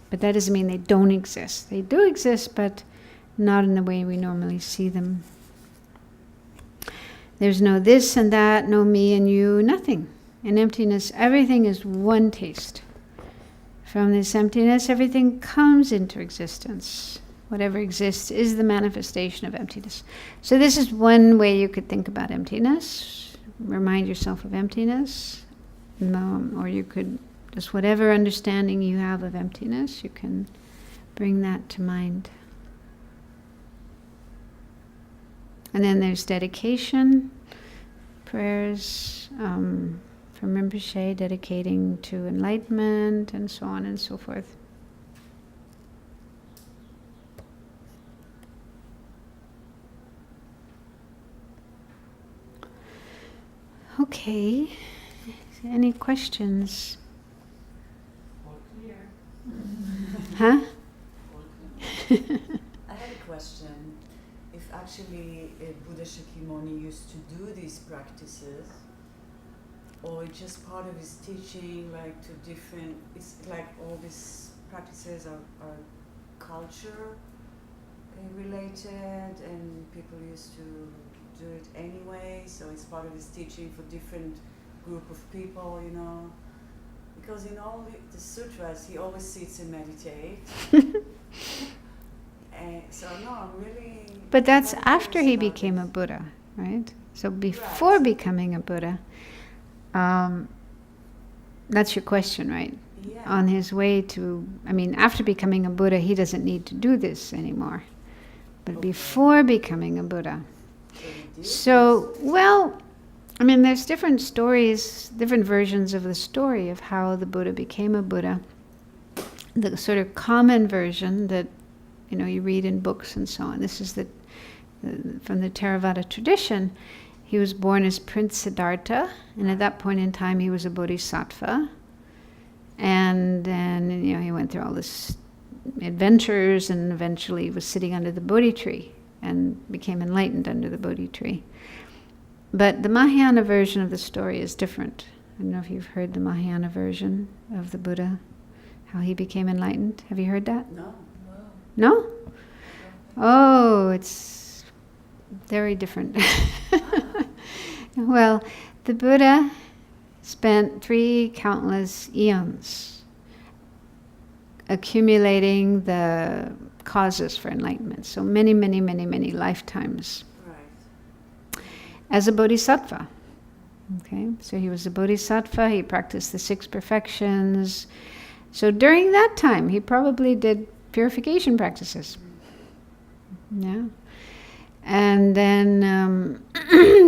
[SPEAKER 1] But that doesn't mean they don't exist. They do exist, but not in the way we normally see them. There's no this and that, no me and you, nothing. In emptiness, everything is one taste. From this emptiness, everything comes into existence. Whatever exists is the manifestation of emptiness. So this is one way you could think about emptiness. Remind yourself of emptiness. Or you could, just whatever understanding you have of emptiness, you can bring that to mind. And then there's dedication, prayers from Rinpoche, dedicating to enlightenment, and so on and so forth. Okay, any questions?
[SPEAKER 3] All clear.
[SPEAKER 1] Huh?
[SPEAKER 3] I had a question. If actually Buddha Shakyamuni used to do these practices, or it's just part of his teaching, like to different, it's like all these practices are culture related, and people used to do it anyway, so it's part of his teaching for different group of people, because in all the sutras he always sits and meditates. So no, I'm really...
[SPEAKER 1] But that's after he became a Buddha, right? So before becoming a Buddha, that's your question, right?
[SPEAKER 3] Yeah.
[SPEAKER 1] On his way to, after becoming a Buddha, he doesn't need to do this anymore. But before becoming a Buddha. So, there's different stories, different versions of the story of how the Buddha became a Buddha. The sort of common version that you read in books and so on. This is from the Theravada tradition. He was born as Prince Siddhartha, and at that point in time he was a bodhisattva. And then, he went through all this adventures, and eventually was sitting under the Bodhi tree and became enlightened under the Bodhi tree. But the Mahayana version of the story is different. I don't know if you've heard the Mahayana version of the Buddha, how he became enlightened. Have you heard that?
[SPEAKER 3] No.
[SPEAKER 1] No? Oh, it's very different. Well, the Buddha spent 3 countless eons accumulating the causes for enlightenment. So many, many, many, many lifetimes.
[SPEAKER 3] Right.
[SPEAKER 1] As a bodhisattva. Okay, so he was a bodhisattva, he practiced the 6 perfections. So during that time, he probably did purification practices. Yeah. And then,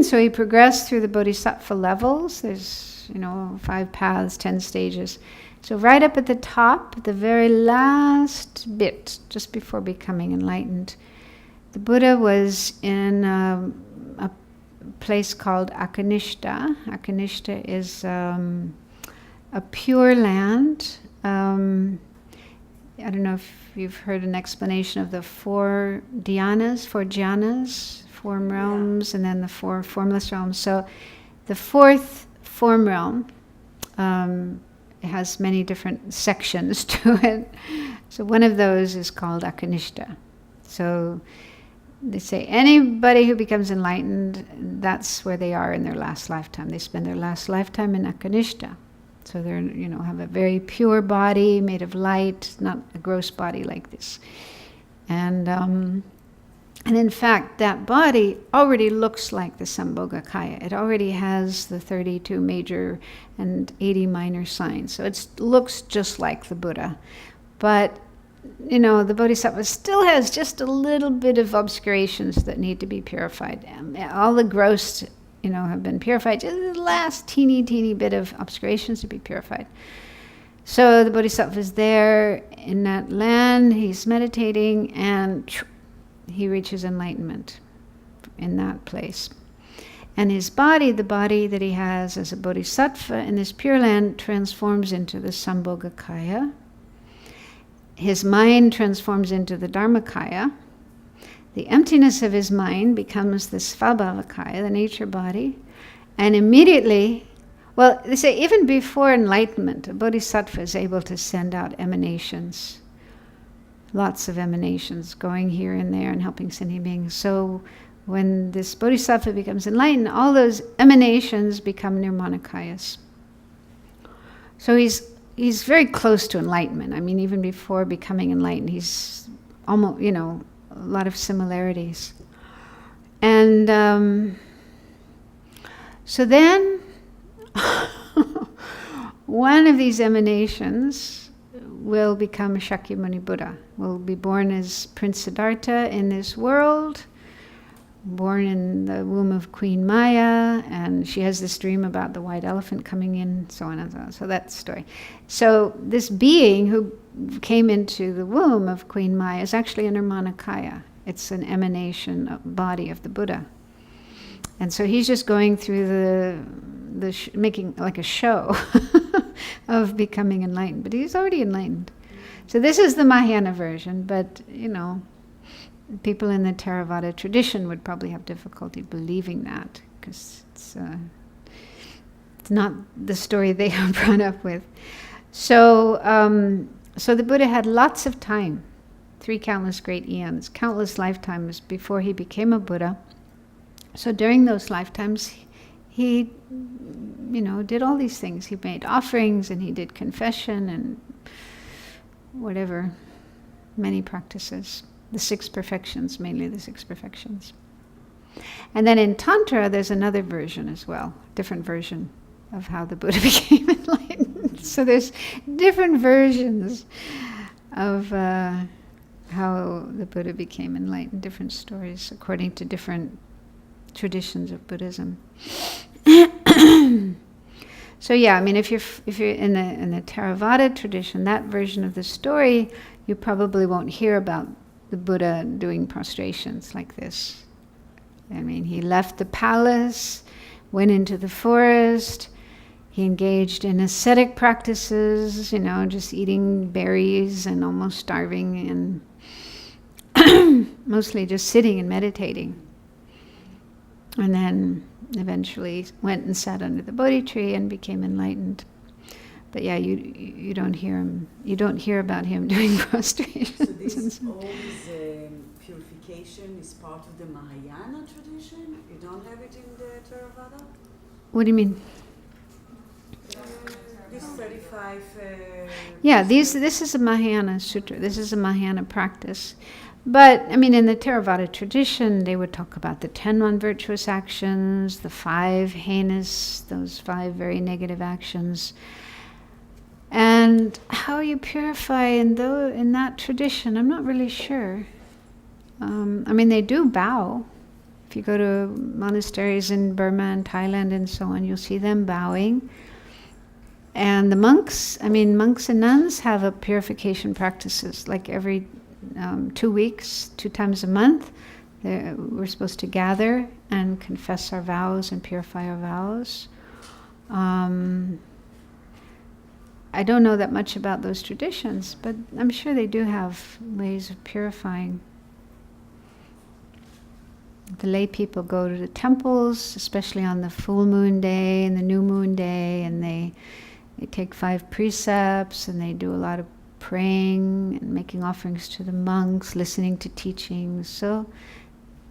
[SPEAKER 1] so he progressed through the bodhisattva levels. There's, 5 paths, 10 stages. So right up at the top, the very last bit, just before becoming enlightened, the Buddha was in a place called Akanishta. Akanishta is a pure land. I don't know if you've heard an explanation of the 4 dhyanas, 4 jhanas, form realms, and then the 4 formless realms. So the 4th form realm it has many different sections to it. So one of those is called Akanishta. So they say anybody who becomes enlightened, that's where they are in their last lifetime. They spend their last lifetime in Akanishta. So they're, have a very pure body made of light, not a gross body like this. And in fact, that body already looks like the Sambhogakaya. It already has the 32 major and 80 minor signs. So it looks just like the Buddha. But, the Bodhisattva still has just a little bit of obscurations that need to be purified. All the gross, have been purified. Just the last teeny bit of obscurations to be purified. So the Bodhisattva is there in that land. He's meditating, and he reaches enlightenment in that place. And his body, the body that he has as a bodhisattva in this pure land, transforms into the Sambhogakaya. His mind transforms into the Dharmakaya. The emptiness of his mind becomes the Svabhavakaya, the nature body. And immediately, well, they say even before enlightenment, a bodhisattva is able to send out emanations. Lots of emanations going here and there and helping sentient beings. So when this bodhisattva becomes enlightened, all those emanations become nirmanakayas. So he's very close to enlightenment. I mean, even before becoming enlightened, he's almost, a lot of similarities. And so then one of these emanations will become Shakyamuni Buddha, will be born as Prince Siddhartha in this world, born in the womb of Queen Maya, and she has this dream about the white elephant coming in, so on and so on. So that's the story. So this being who came into the womb of Queen Maya is actually a Nirmanakaya. It's an emanation of body of the Buddha. And so he's just going through making like a show of becoming enlightened. But he's already enlightened. So this is the Mahayana version, but, people in the Theravada tradition would probably have difficulty believing that, because it's not the story they are brought up with. So the Buddha had lots of time, 3 countless great eons, countless lifetimes before he became a Buddha. So during those lifetimes, he, did all these things. He made offerings, and he did confession, and whatever, many practices. The 6 perfections, mainly the 6 perfections. And then in Tantra, there's another version as well, different version of how the Buddha became enlightened. So there's different versions of how the Buddha became enlightened, different stories according to different traditions of Buddhism. So yeah, I mean, if you're in the Theravada tradition, that version of the story, you probably won't hear about the Buddha doing prostrations like this. I mean, he left the palace, went into the forest, he engaged in ascetic practices, just eating berries and almost starving, and mostly just sitting and meditating. And then eventually went and sat under the Bodhi tree and became enlightened. But yeah, you don't hear him. You don't hear about him doing prostrations.
[SPEAKER 3] So this purification is part of the Mahayana tradition. You don't have it in the Theravada.
[SPEAKER 1] What do you mean?
[SPEAKER 3] This 35.
[SPEAKER 1] Yeah, this is a Mahayana sutra. This is a Mahayana practice. But, I mean, in the Theravada tradition, they would talk about the 10 non-virtuous actions, the 5 heinous, those 5 very negative actions. And how you purify in that tradition, I'm not really sure. I mean, they do bow. If you go to monasteries in Burma and Thailand and so on, you'll see them bowing. And the monks and nuns have a purification practices, like every 2 weeks, 2 times a month. We're supposed to gather and confess our vows and purify our vows. I don't know that much about those traditions, but I'm sure they do have ways of purifying. The lay people go to the temples, especially on the full moon day and the new moon day, and they take 5 precepts, and they do a lot of praying and making offerings to the monks, listening to teachings. So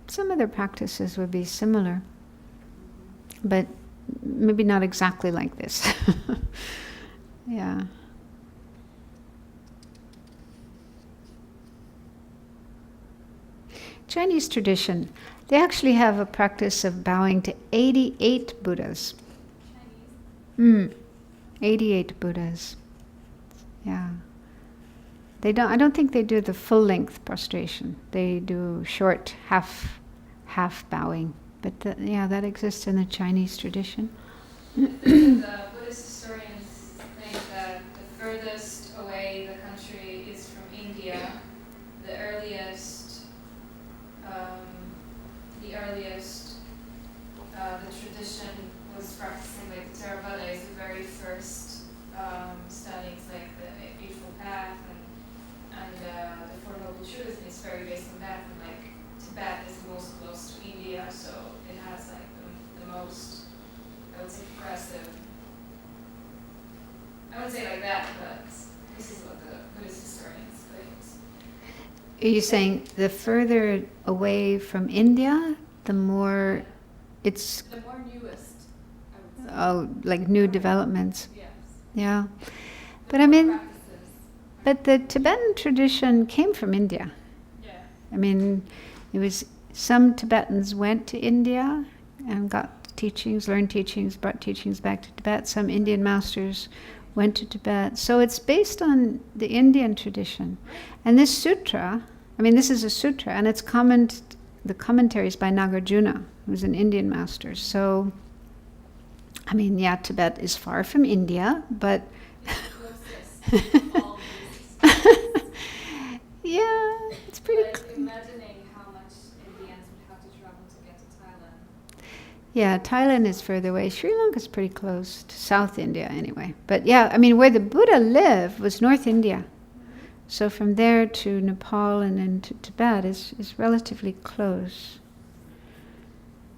[SPEAKER 1] some of their practices would be similar, but maybe not exactly like this. Yeah. Chinese tradition, they actually have a practice of bowing to 88 Buddhas. 88 Buddhas. Yeah. I don't think they do the full length prostration. They do short half bowing. But that exists in the Chinese tradition.
[SPEAKER 4] The Buddhist historians think that the furthest away the country is from India, the earliest the tradition was practicing like the Theravada is the very first studies, like the Eightfold Path and the Four Noble Truths, and it's very based on that. And like Tibet is the most close to India, so it has like the most, I would say, progressive. I wouldn't say like that, but this is what the Buddhist historians think.
[SPEAKER 1] Are you saying the further away from India, the more it's...
[SPEAKER 4] The more newest, I would say.
[SPEAKER 1] Oh, like new developments.
[SPEAKER 4] Yes.
[SPEAKER 1] Yeah.
[SPEAKER 4] The
[SPEAKER 1] But I mean,
[SPEAKER 4] practices.
[SPEAKER 1] but the Tibetan tradition came from India.
[SPEAKER 4] Yeah.
[SPEAKER 1] I mean, it was some Tibetans went to India and got teachings, learned teachings, brought teachings back to Tibet. Some Indian masters went to Tibet. So it's based on the Indian tradition. And this sutra, I mean, this is a sutra, and it's the commentaries by Nagarjuna, who's an Indian master. So, I mean, yeah, Tibet is far from India, but... Yeah, it's pretty...
[SPEAKER 4] Imagining how much Indians would have to travel to get to Thailand.
[SPEAKER 1] Yeah, Thailand is further away. Sri Lanka is pretty close to South India anyway. But yeah, I mean, where the Buddha lived was North India. So from there to Nepal and then to Tibet is relatively close.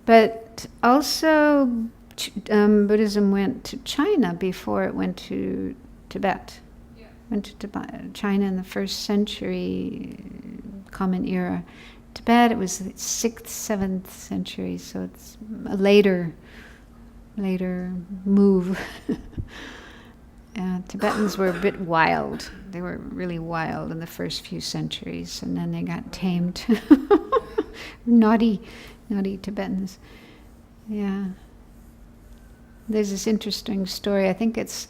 [SPEAKER 1] But also Buddhism went to China before it went to Tibet.
[SPEAKER 4] Yeah.
[SPEAKER 1] Went to China in the 1st century Common Era. Tibet, it was the 6th, 7th century, so it's a later move. Tibetans were a bit wild. They were really wild in the first few centuries, and then they got tamed. Naughty Tibetans. Yeah. There's this interesting story. I think it's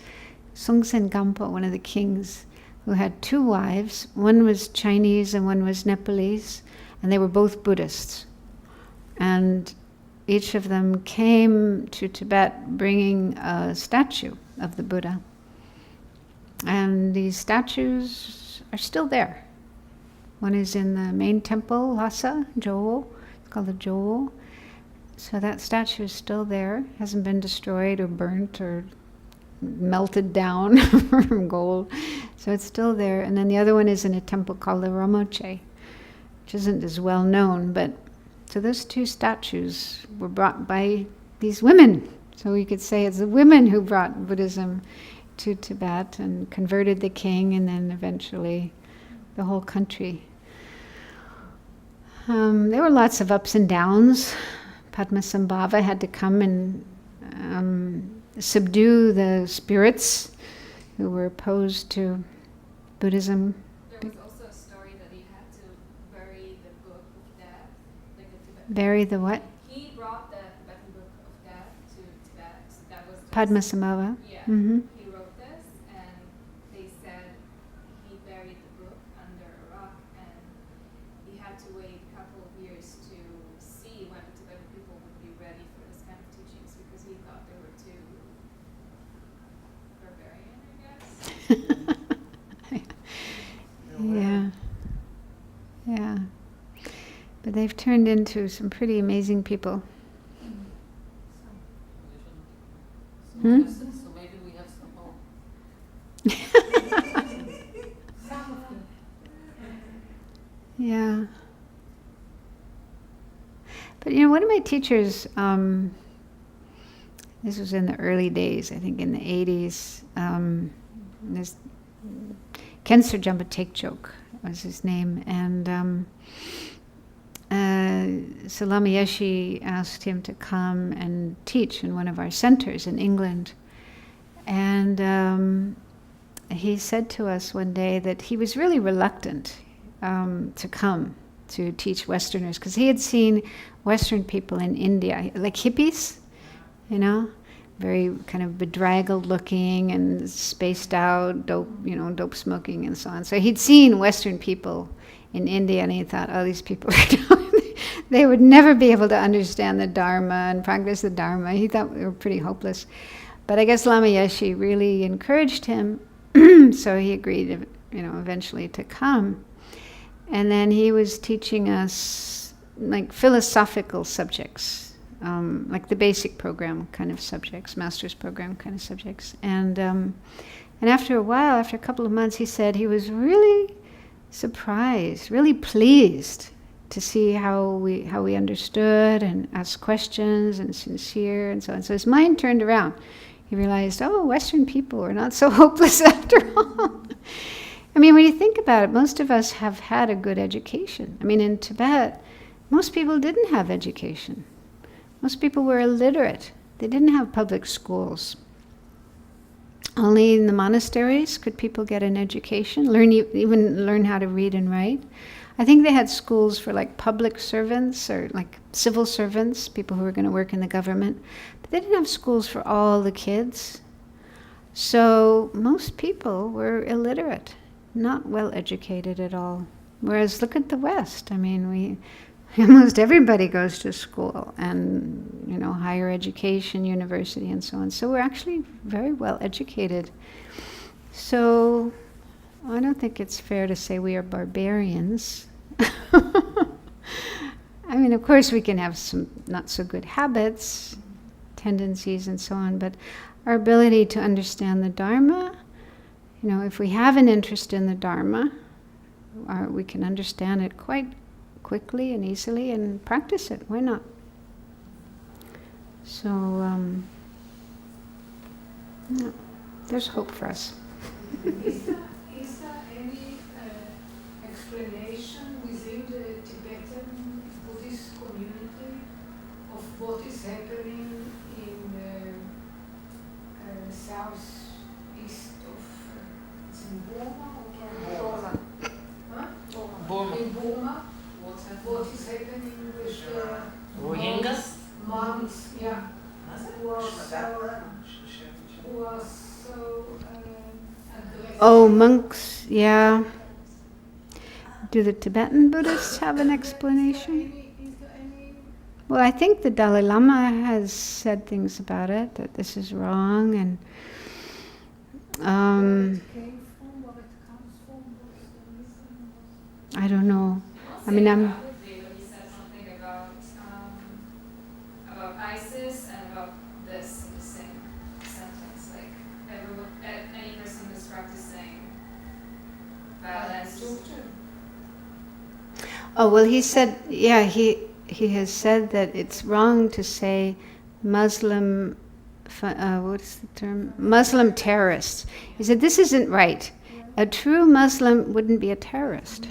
[SPEAKER 1] Songtsen Gampo, one of the kings, who had 2 wives. One was Chinese and one was Nepalese, and they were both Buddhists. And each of them came to Tibet bringing a statue of the Buddha. And these statues are still there. One is in the main temple, Lhasa, Joel. It's called the Joel. So that statue is still there. Hasn't been destroyed or burnt or melted down from gold. So it's still there. And then the other one is in a temple called the Ramoche, which isn't as well known. But so those two statues were brought by these women. So we could say it's the women who brought Buddhism to Tibet and converted the king and then eventually the whole country. There were lots of ups and downs. Padmasambhava had to come and subdue the spirits who were opposed to Buddhism.
[SPEAKER 4] There was also a story that he had to bury the book of death, like the Tibetan.
[SPEAKER 1] Bury the what?
[SPEAKER 4] He brought the Tibetan book of death to Tibet. So that was just,
[SPEAKER 1] Padmasambhava.
[SPEAKER 4] Yeah.
[SPEAKER 1] Mm-hmm.
[SPEAKER 4] He wrote this, and they said he buried the book under a rock, and he had to wait a couple of years to see when the Tibetan people would be ready for this kind of teachings because he thought they were too barbarian, I guess.
[SPEAKER 1] Yeah. Yeah. But they've turned into some pretty amazing people. Hmm?
[SPEAKER 2] So maybe we have some hope.
[SPEAKER 1] Yeah. But one of my teachers, this was in the early days, I think in the 80s, this Kensur Jamba Tekchok was his name, and Salama Yeshi asked him to come and teach in one of our centers in England. And he said to us one day that he was really reluctant to come to teach Westerners, because he had seen Western people in India, like hippies, very kind of bedraggled looking and spaced out, dope smoking and so on. So he'd seen Western people in India, and he thought, oh, these people, they would never be able to understand the Dharma and practice the Dharma. He thought we were pretty hopeless. But I guess Lama Yeshe really encouraged him, so he agreed, eventually to come. And then he was teaching us like philosophical subjects, like the basic program kind of subjects, master's program kind of subjects. And after a while, after a couple of months, he said he was really surprised, really pleased to see how we understood and asked questions and sincere and so on. So his mind turned around. He realized, oh, Western people are not so hopeless after all. I mean, when you think about it, most of us have had a good education. I mean, in Tibet, most people didn't have education. Most people were illiterate. They didn't have public schools. Only in the monasteries could people get an education, even learn how to read and write. I think they had schools for like public servants or like civil servants, people who were going to work in the government. But they didn't have schools for all the kids. So most people were illiterate, not well educated at all. Whereas look at the West. I mean, almost everybody goes to school and, higher education, university, and so on. So we're actually very well educated. So I don't think it's fair to say we are barbarians. I mean, of course we can have some not so good habits, tendencies, and so on, but our ability to understand the Dharma, if we have an interest in the Dharma, we can understand it quite quickly and easily and practice it. Why not? So, there's hope for us.
[SPEAKER 5] Is there any explanation within the Tibetan Buddhist community of what is happening in southeast of it's in Burma?
[SPEAKER 2] Burma.
[SPEAKER 5] In Burma, what is happening with the
[SPEAKER 2] Rohingyas?
[SPEAKER 5] monks, yeah, who are so aggressive.
[SPEAKER 1] Oh, monks, yeah. Do the Tibetan Buddhists have an explanation?
[SPEAKER 5] Is there any
[SPEAKER 1] Well, I think the Dalai Lama has said things about it, that this is wrong, and
[SPEAKER 5] where it came from, where it comes from, what's the reason?
[SPEAKER 1] I don't know.
[SPEAKER 4] I'll
[SPEAKER 1] I mean,
[SPEAKER 4] say
[SPEAKER 1] I'm...
[SPEAKER 4] probably, but he said something about ISIS and about this in the same sentence. Like any person who's practicing violence.
[SPEAKER 1] Oh, well, he said, yeah, he has said that it's wrong to say Muslim, what is the term? Muslim terrorists. He said, this isn't right. A true Muslim wouldn't be a terrorist.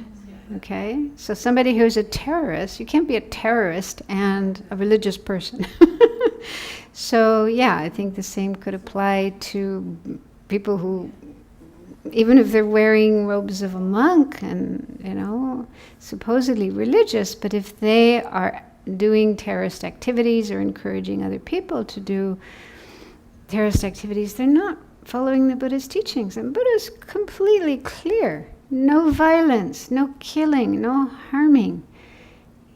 [SPEAKER 1] Okay? So somebody who's a terrorist, you can't be a terrorist and a religious person. So, yeah, I think the same could apply to people who, even if they're wearing robes of a monk and, you know, supposedly religious, but if they are doing terrorist activities or encouraging other people to do terrorist activities, they're not following the Buddha's teachings. And Buddha's completely clear. No violence, no killing, no harming.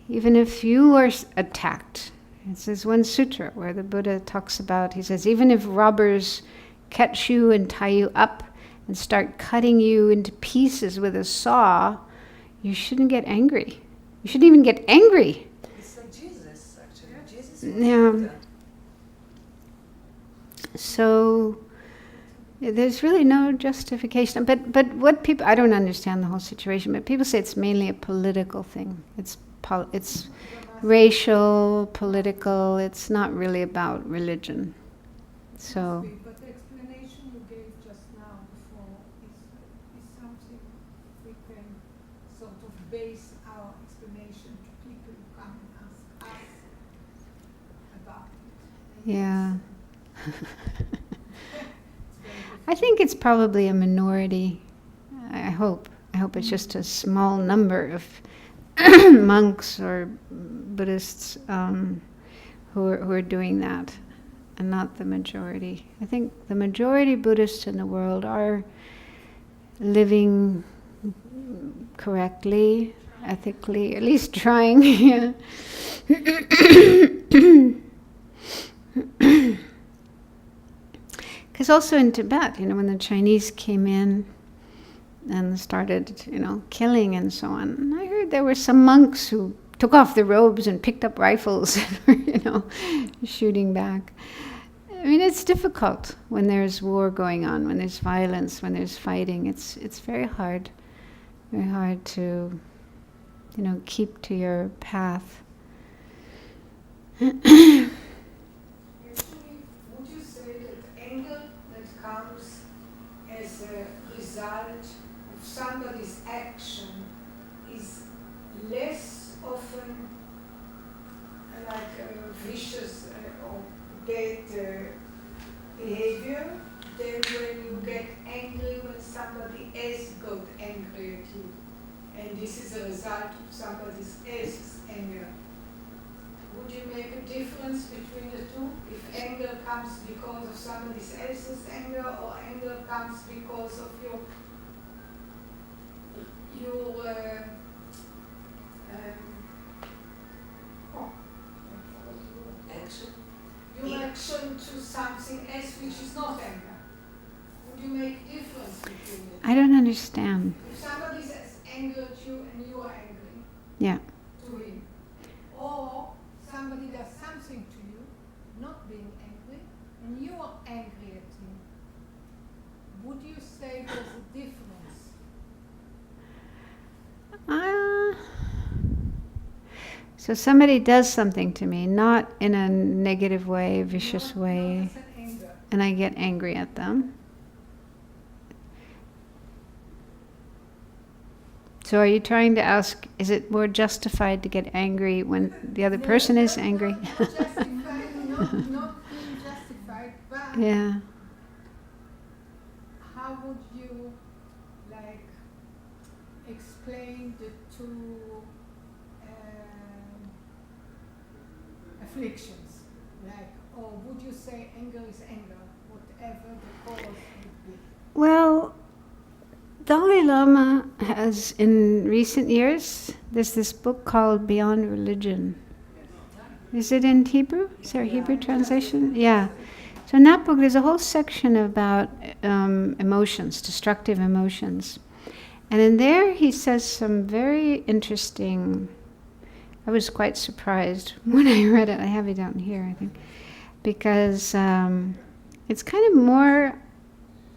[SPEAKER 1] Even if you are attacked. There's one sutra where the Buddha talks about, he says, even if robbers catch you and tie you up and start cutting you into pieces with a saw, you shouldn't get angry. You shouldn't even get angry.
[SPEAKER 3] It's like Jesus, actually. Jesus was
[SPEAKER 1] Yeah.
[SPEAKER 3] Buddha.
[SPEAKER 1] So there's really no justification. But what people, I don't understand the whole situation, but people say it's mainly a political thing. It's racial, political. It's not really about religion. So...
[SPEAKER 5] But the explanation you gave just now before is something we can sort of base our explanation to people who come and ask us about it.
[SPEAKER 1] Yeah. I think it's probably a minority. I hope it's just a small number of monks or Buddhists who are doing that, and not the majority. I think the majority Buddhists in the world are living correctly, ethically, at least trying. Yeah. Because also in Tibet, when the Chinese came in and started, killing and so on, I heard there were some monks who took off their robes and picked up rifles and were, shooting back. I mean, it's difficult when there's war going on, when there's violence, when there's fighting. It's very hard to, keep to your path.
[SPEAKER 5] Actually, would you say that anger that comes as a result of somebody's action is less often like a vicious or bad behavior than when you get angry when somebody else got angry at you? And this is a result of somebody else's anger. Would you make a difference between the two? If anger comes because of somebody else's anger, or anger comes because of your
[SPEAKER 3] Action.
[SPEAKER 5] your action to something else which is not anger? Would you make a difference between the two?
[SPEAKER 1] I don't understand.
[SPEAKER 5] If somebody says anger at you and you are angry
[SPEAKER 1] Yeah.
[SPEAKER 5] to him, or somebody does something to you, not being angry, and you are angry at him, would you say there's a difference?
[SPEAKER 1] So somebody does something to me, not in a negative way, vicious way,
[SPEAKER 5] Not as an anger.
[SPEAKER 1] and I get angry at them. So are you trying to ask, is it more justified to get angry when the other person is angry?
[SPEAKER 5] Not justified, not being justified, but
[SPEAKER 1] Yeah.
[SPEAKER 5] how would you explain the two afflictions? Or would you say anger is anger, whatever the cause would be?
[SPEAKER 1] Well, Dalai Lama has, in recent years, there's this book called Beyond Religion. Is it in Hebrew? Is there a Hebrew translation? Yeah. So in that book, there's a whole section about emotions, destructive emotions. And in there he says some very interesting, I was quite surprised when I read it. I have it down here, I think, because it's kind of more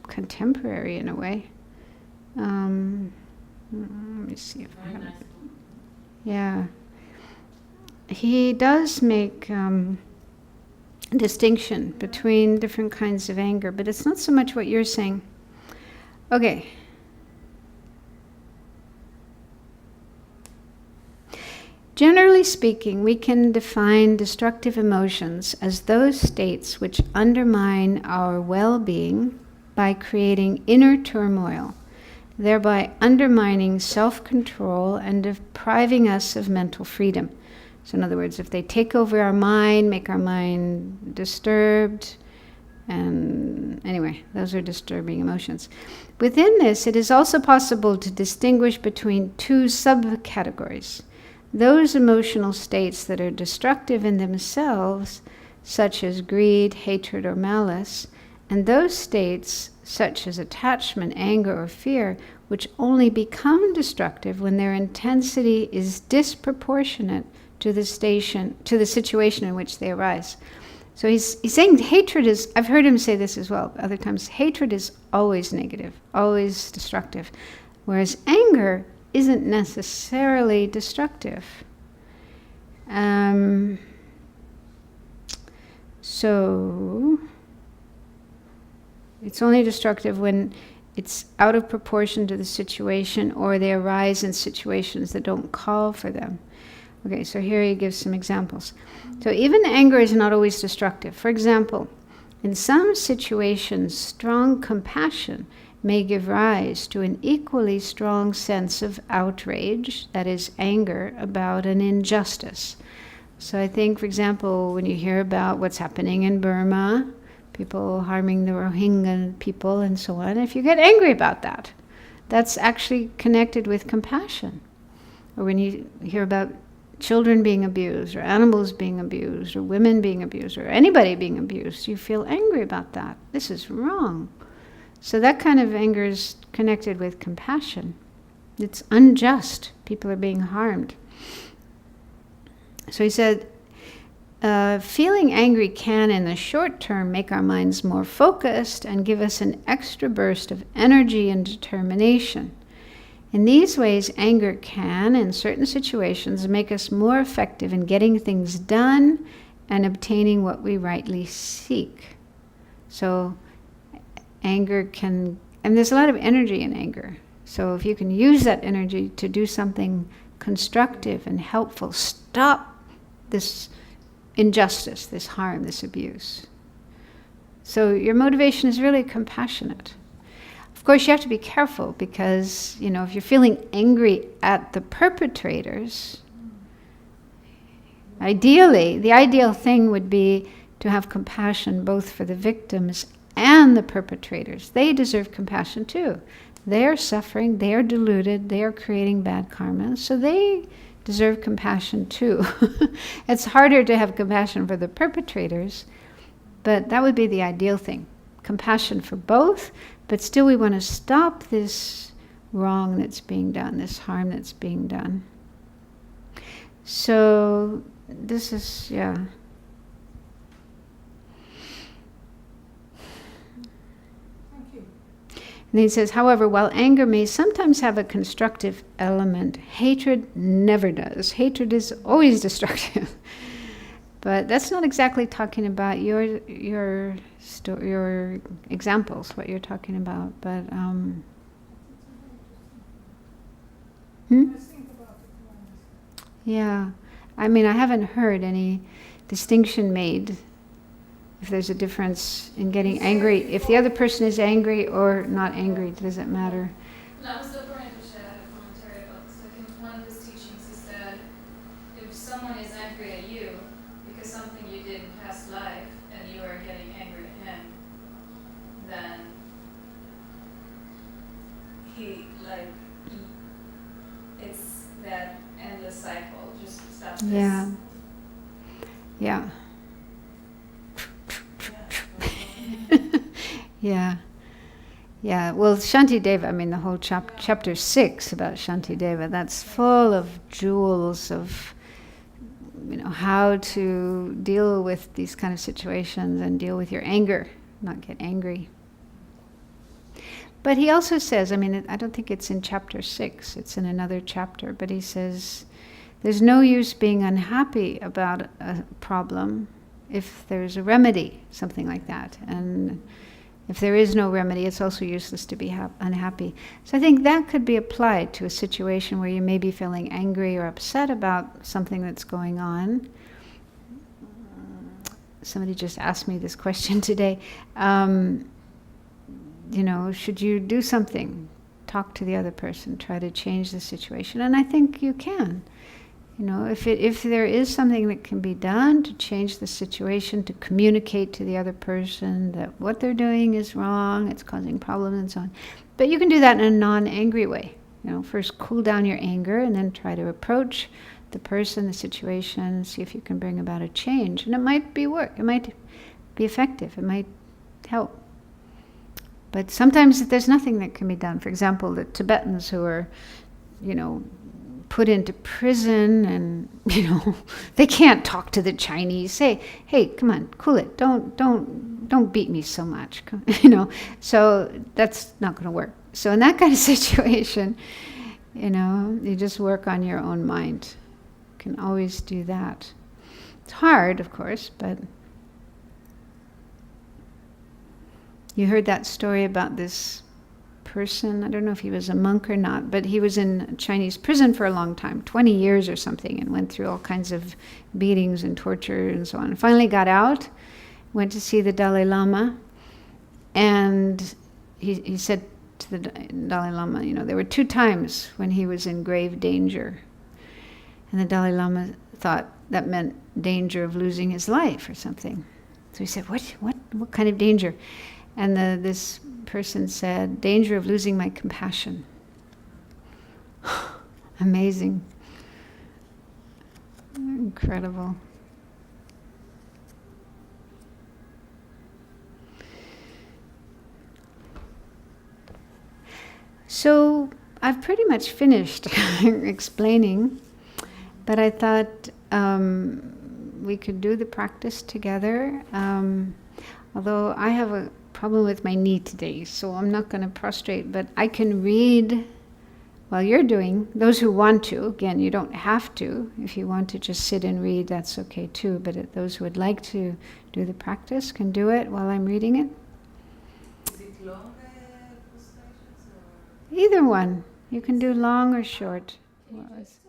[SPEAKER 1] contemporary in a way. Let me see if I have it. Yeah. He does make a distinction between different kinds of anger, but it's not so much what you're saying. Okay. Generally speaking, we can define destructive emotions as those states which undermine our well-being by creating inner turmoil, thereby undermining self-control and depriving us of mental freedom. So in other words, if they take over our mind, make our mind disturbed, and anyway, those are disturbing emotions. Within this, it is also possible to distinguish between two subcategories. Those emotional states that are destructive in themselves, such as greed, hatred, or malice, and those states, such as attachment, anger, or fear, which only become destructive when their intensity is disproportionate to the situation in which they arise. So he's saying hatred is, I've heard him say this as well other times, hatred is always negative, always destructive, whereas anger isn't necessarily destructive. So it's only destructive when it's out of proportion to the situation, or they arise in situations that don't call for them. Okay, so here he gives some examples. So even anger is not always destructive. For example, in some situations, strong compassion may give rise to an equally strong sense of outrage, that is, anger about an injustice. So I think, for example, when you hear about what's happening in Burma, people harming the Rohingya people and so on, if you get angry about that, that's actually connected with compassion. Or when you hear about children being abused, or animals being abused, or women being abused, or anybody being abused, you feel angry about that. This is wrong. So that kind of anger is connected with compassion. It's unjust. People are being harmed. So he said, feeling angry can, in the short term, make our minds more focused and give us an extra burst of energy and determination. In these ways, anger can, in certain situations, make us more effective in getting things done and obtaining what we rightly seek. So anger can, and there's a lot of energy in anger. So if you can use that energy to do something constructive and helpful, stop this injustice, this harm, this abuse. So your motivation is really compassionate. Of course, you have to be careful because, if you're feeling angry at the perpetrators, ideally, the ideal thing would be to have compassion both for the victims and the perpetrators. They deserve compassion too. They are suffering, they are deluded, they are creating bad karma, so they deserve compassion too. It's harder to have compassion for the perpetrators, but that would be the ideal thing. Compassion for both, but still we want to stop this wrong that's being done, this harm that's being done. So this is, And he says, however, while anger may sometimes have a constructive element, hatred never does. Hatred is always destructive. But that's not exactly talking about your examples, what you're talking about. But yeah, I mean, I haven't heard any distinction made. If there's a difference in getting angry, if the other person is angry or not angry, does it matter?
[SPEAKER 4] No, I was still going to share a commentary about this. I think one of his teachings is that if someone is angry at you because something you did in past life and you are getting angry at him, then it's that endless cycle. Just stop this.
[SPEAKER 1] Yeah. Yeah. Yeah. Yeah, well, Shantideva, I mean, the whole chapter 6 about Shantideva, that's full of jewels of, how to deal with these kind of situations and deal with your anger, not get angry. But he also says, I don't think it's in chapter 6, it's in another chapter, but he says, there's no use being unhappy about a problem if there's a remedy, something like that. And if there is no remedy, it's also useless to be unhappy. So I think that could be applied to a situation where you may be feeling angry or upset about something that's going on. Somebody just asked me this question today. Should you do something? Talk to the other person, try to change the situation. And I think you can. If there is something that can be done to change the situation, to communicate to the other person that what they're doing is wrong, it's causing problems and so on. But you can do that in a non-angry way. First cool down your anger and then try to approach the person, the situation, see if you can bring about a change. And it might be work, it might be effective, it might help. But sometimes there's nothing that can be done. For example, the Tibetans who are, put into prison and, they can't talk to the Chinese. Say, hey, come on, cool it. Don't beat me so much, So that's not going to work. So in that kind of situation, you just work on your own mind. You can always do that. It's hard, of course, but you heard that story about this person, I don't know if he was a monk or not, but he was in Chinese prison for a long time, 20 years or something, and went through all kinds of beatings and torture and so on. And finally got out, went to see the Dalai Lama, and he said to the Dalai Lama, there were 2 times when he was in grave danger. And the Dalai Lama thought that meant danger of losing his life or something. So he said, what kind of danger? And this person said, danger of losing my compassion. Amazing. Incredible. So I've pretty much finished explaining, but I thought we could do the practice together. Although I have a problem with my knee today, so I'm not going to prostrate, but I can read while you're doing. Those who want to, again, you don't have to. If you want to just sit and read, that's okay too, but those who would like to do the practice can do it while I'm reading it.
[SPEAKER 2] Is it long prostrations or?
[SPEAKER 1] Either one. You can do long or short.
[SPEAKER 4] Can you just